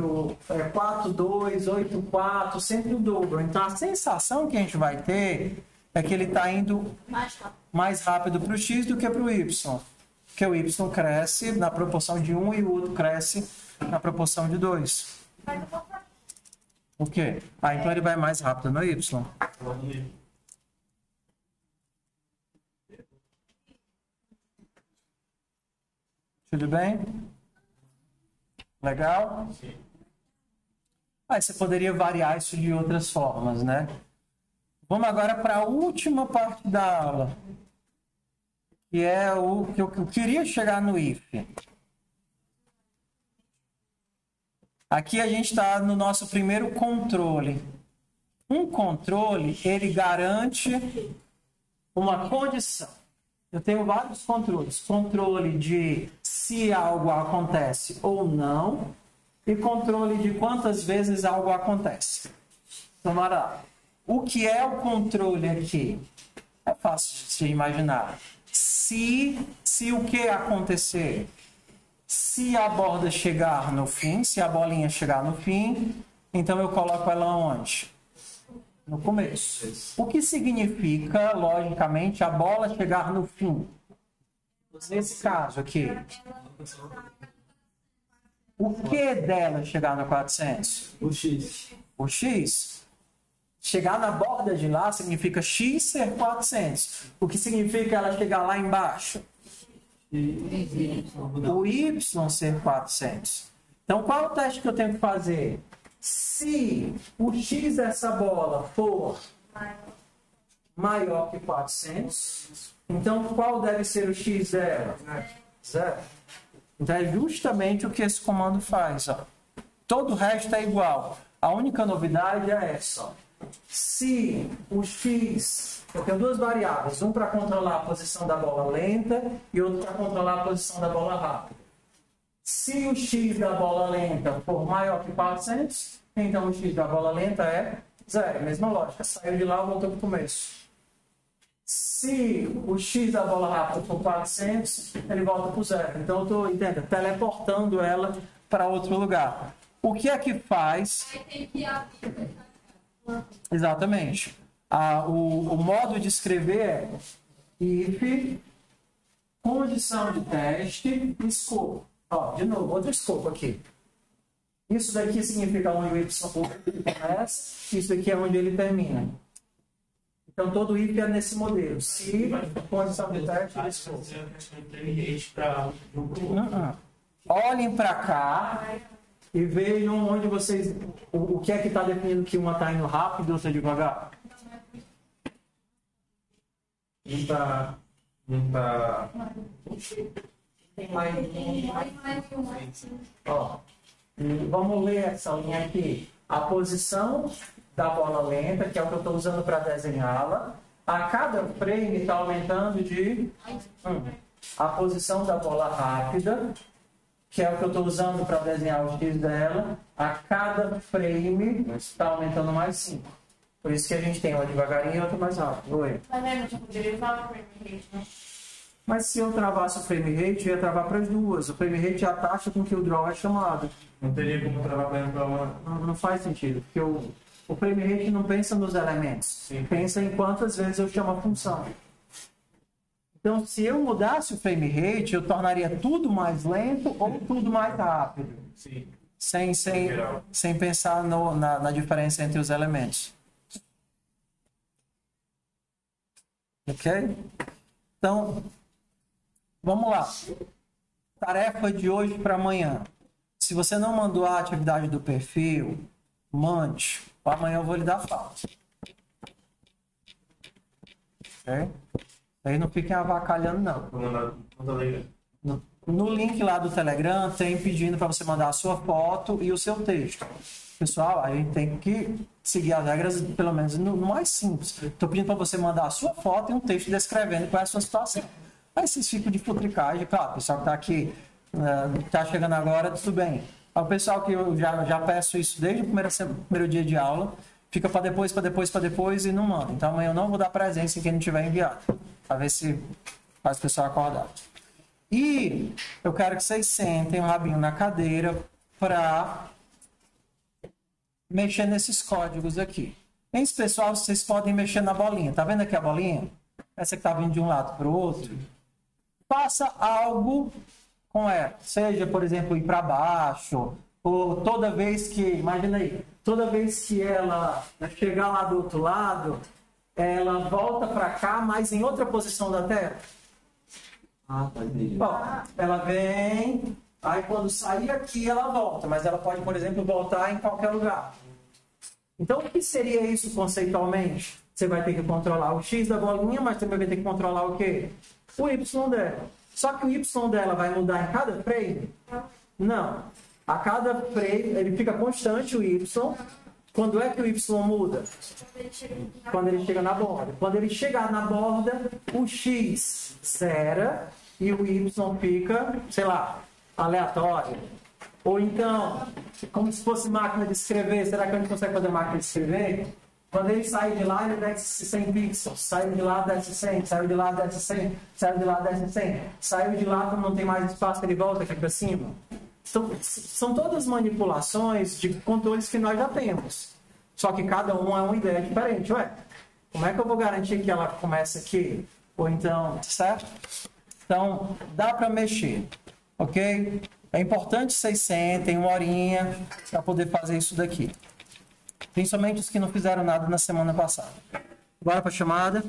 2, 8, 4, sempre o dobro. Então a sensação que a gente vai ter é que ele está indo mais rápido para o X do que para o Y. Porque o Y cresce na proporção de 1 e o outro cresce na proporção de 2. O quê? Então ele vai mais rápido no Y. Tudo bem? Legal? Aí você poderia variar isso de outras formas, né? Vamos agora para a última parte da aula, que é o que eu queria chegar no if. Aqui a gente está no nosso primeiro controle. Um controle, ele garante uma condição. Eu tenho vários controles. Controle de se algo acontece ou não. E controle de quantas vezes algo acontece. Então, bora lá. O que é o controle aqui? É fácil de se imaginar. Se o que acontecer? Se a borda chegar no fim, se a bolinha chegar no fim, então eu coloco ela onde? No começo. O que significa, logicamente, a bola chegar no fim? Nesse caso aqui. O que dela chegar no 400? O X. O X. Chegar na borda de lá significa X ser 400. O que significa ela chegar lá embaixo? O Y ser 400. Então, qual é o teste que eu tenho que fazer? Se o X dessa bola for maior que 400, então qual deve ser o X dela? 0. Então é justamente o que esse comando faz. Ó. Todo o resto é igual. A única novidade é essa. Ó. Se o X... Eu tenho duas variáveis. Um para controlar a posição da bola lenta e outro para controlar a posição da bola rápida. Se o X da bola lenta for maior que 400, então o X da bola lenta é 0. Mesma lógica. Saiu de lá e voltou para o começo. Se o X da bola rápida for 400, ele volta para o 0. Então eu estou, teleportando ela para outro lugar. O que é que faz? Exatamente. O modo de escrever é if, condição de teste, escopo. Ó, de novo, outro escopo aqui. Isso daqui significa onde o y começa, isso aqui é onde ele termina. Então, todo if é nesse modelo. Se, condição de teste, escopo. Olhem para cá e vejam onde vocês... O que é que está definindo que uma está indo rápido e outra devagar? Não tá. Ó, vamos ler essa linha aqui. A posição da bola lenta, que é o que eu estou usando para desenhá-la. A cada frame está aumentando de 1. A posição da bola rápida, que é o que eu estou usando para desenhar o X dela. A cada frame está aumentando mais 5. Por isso que a gente tem uma devagarinho e outra mais rápido. Oi. Mas aí não poderia usar o frame rate, né? Mas se eu travasse o frame rate, eu ia travar para as duas. O frame rate é a taxa com que o draw é chamado. Não teria como travar para uma. Não faz sentido, porque o frame rate não pensa nos elementos. Sim. Pensa em quantas vezes eu chamo a função. Então, se eu mudasse o frame rate, eu tornaria tudo mais lento ou tudo mais rápido. Sim. Sem pensar na diferença entre os elementos. Ok? Então, vamos lá. Tarefa de hoje para amanhã. Se você não mandou a atividade do perfil, mande. Amanhã eu vou lhe dar falta. Ok? Aí não fiquem avacalhando, não. Vou mandar no Telegram. No link lá do Telegram tem pedindo para você mandar a sua foto e o seu texto. Pessoal, a gente tem que seguir as regras, pelo menos no mais simples. Estou pedindo para você mandar a sua foto e um texto descrevendo qual é a sua situação. Aí vocês ficam de futricagem, claro, o pessoal que está aqui, está chegando agora, tudo bem. O pessoal que eu já peço isso desde o primeiro dia de aula, fica para depois e não manda. Então amanhã eu não vou dar presença em quem não tiver enviado, para ver se faz o pessoal acordar. E eu quero que vocês sentem o rabinho na cadeira para mexer nesses códigos aqui. Nesse pessoal, vocês podem mexer na bolinha. Tá vendo aqui a bolinha? Essa que tá vindo de um lado para o outro. Faça algo com ela. Seja, por exemplo, ir para baixo. Ou toda vez que, imagina aí, toda vez que ela chegar lá do outro lado, ela volta para cá, mas em outra posição da tela. Bom, ela vem, aí quando sair aqui ela volta, mas ela pode, por exemplo, voltar em qualquer lugar. Então, o que seria isso conceitualmente? Você vai ter que controlar o X da bolinha, mas também vai ter que controlar o quê? O Y dela. Só que o Y dela vai mudar em cada frame? Não. A cada frame, ele fica constante o Y. Quando é que o Y muda? Quando ele chega na borda. Quando ele chegar na borda, o X zera e o Y fica, sei lá, aleatório. Ou então, como se fosse máquina de escrever. Será que a gente consegue fazer máquina de escrever? Quando ele sai de lá, ele desce 100 pixels. Saiu de lá, desce 100. Saiu de lá, desce 100. Saiu de lá, desce 100. Saiu de lá, quando não tem mais espaço, ele volta aqui para cima. São todas manipulações de controles que nós já temos. Só que cada um é uma ideia diferente. Ué, como é que eu vou garantir que ela comece aqui? Ou então, certo? Então, dá para mexer. Ok? É importante que vocês sentem uma horinha para poder fazer isso daqui. Principalmente os que não fizeram nada na semana passada. Bora para a chamada.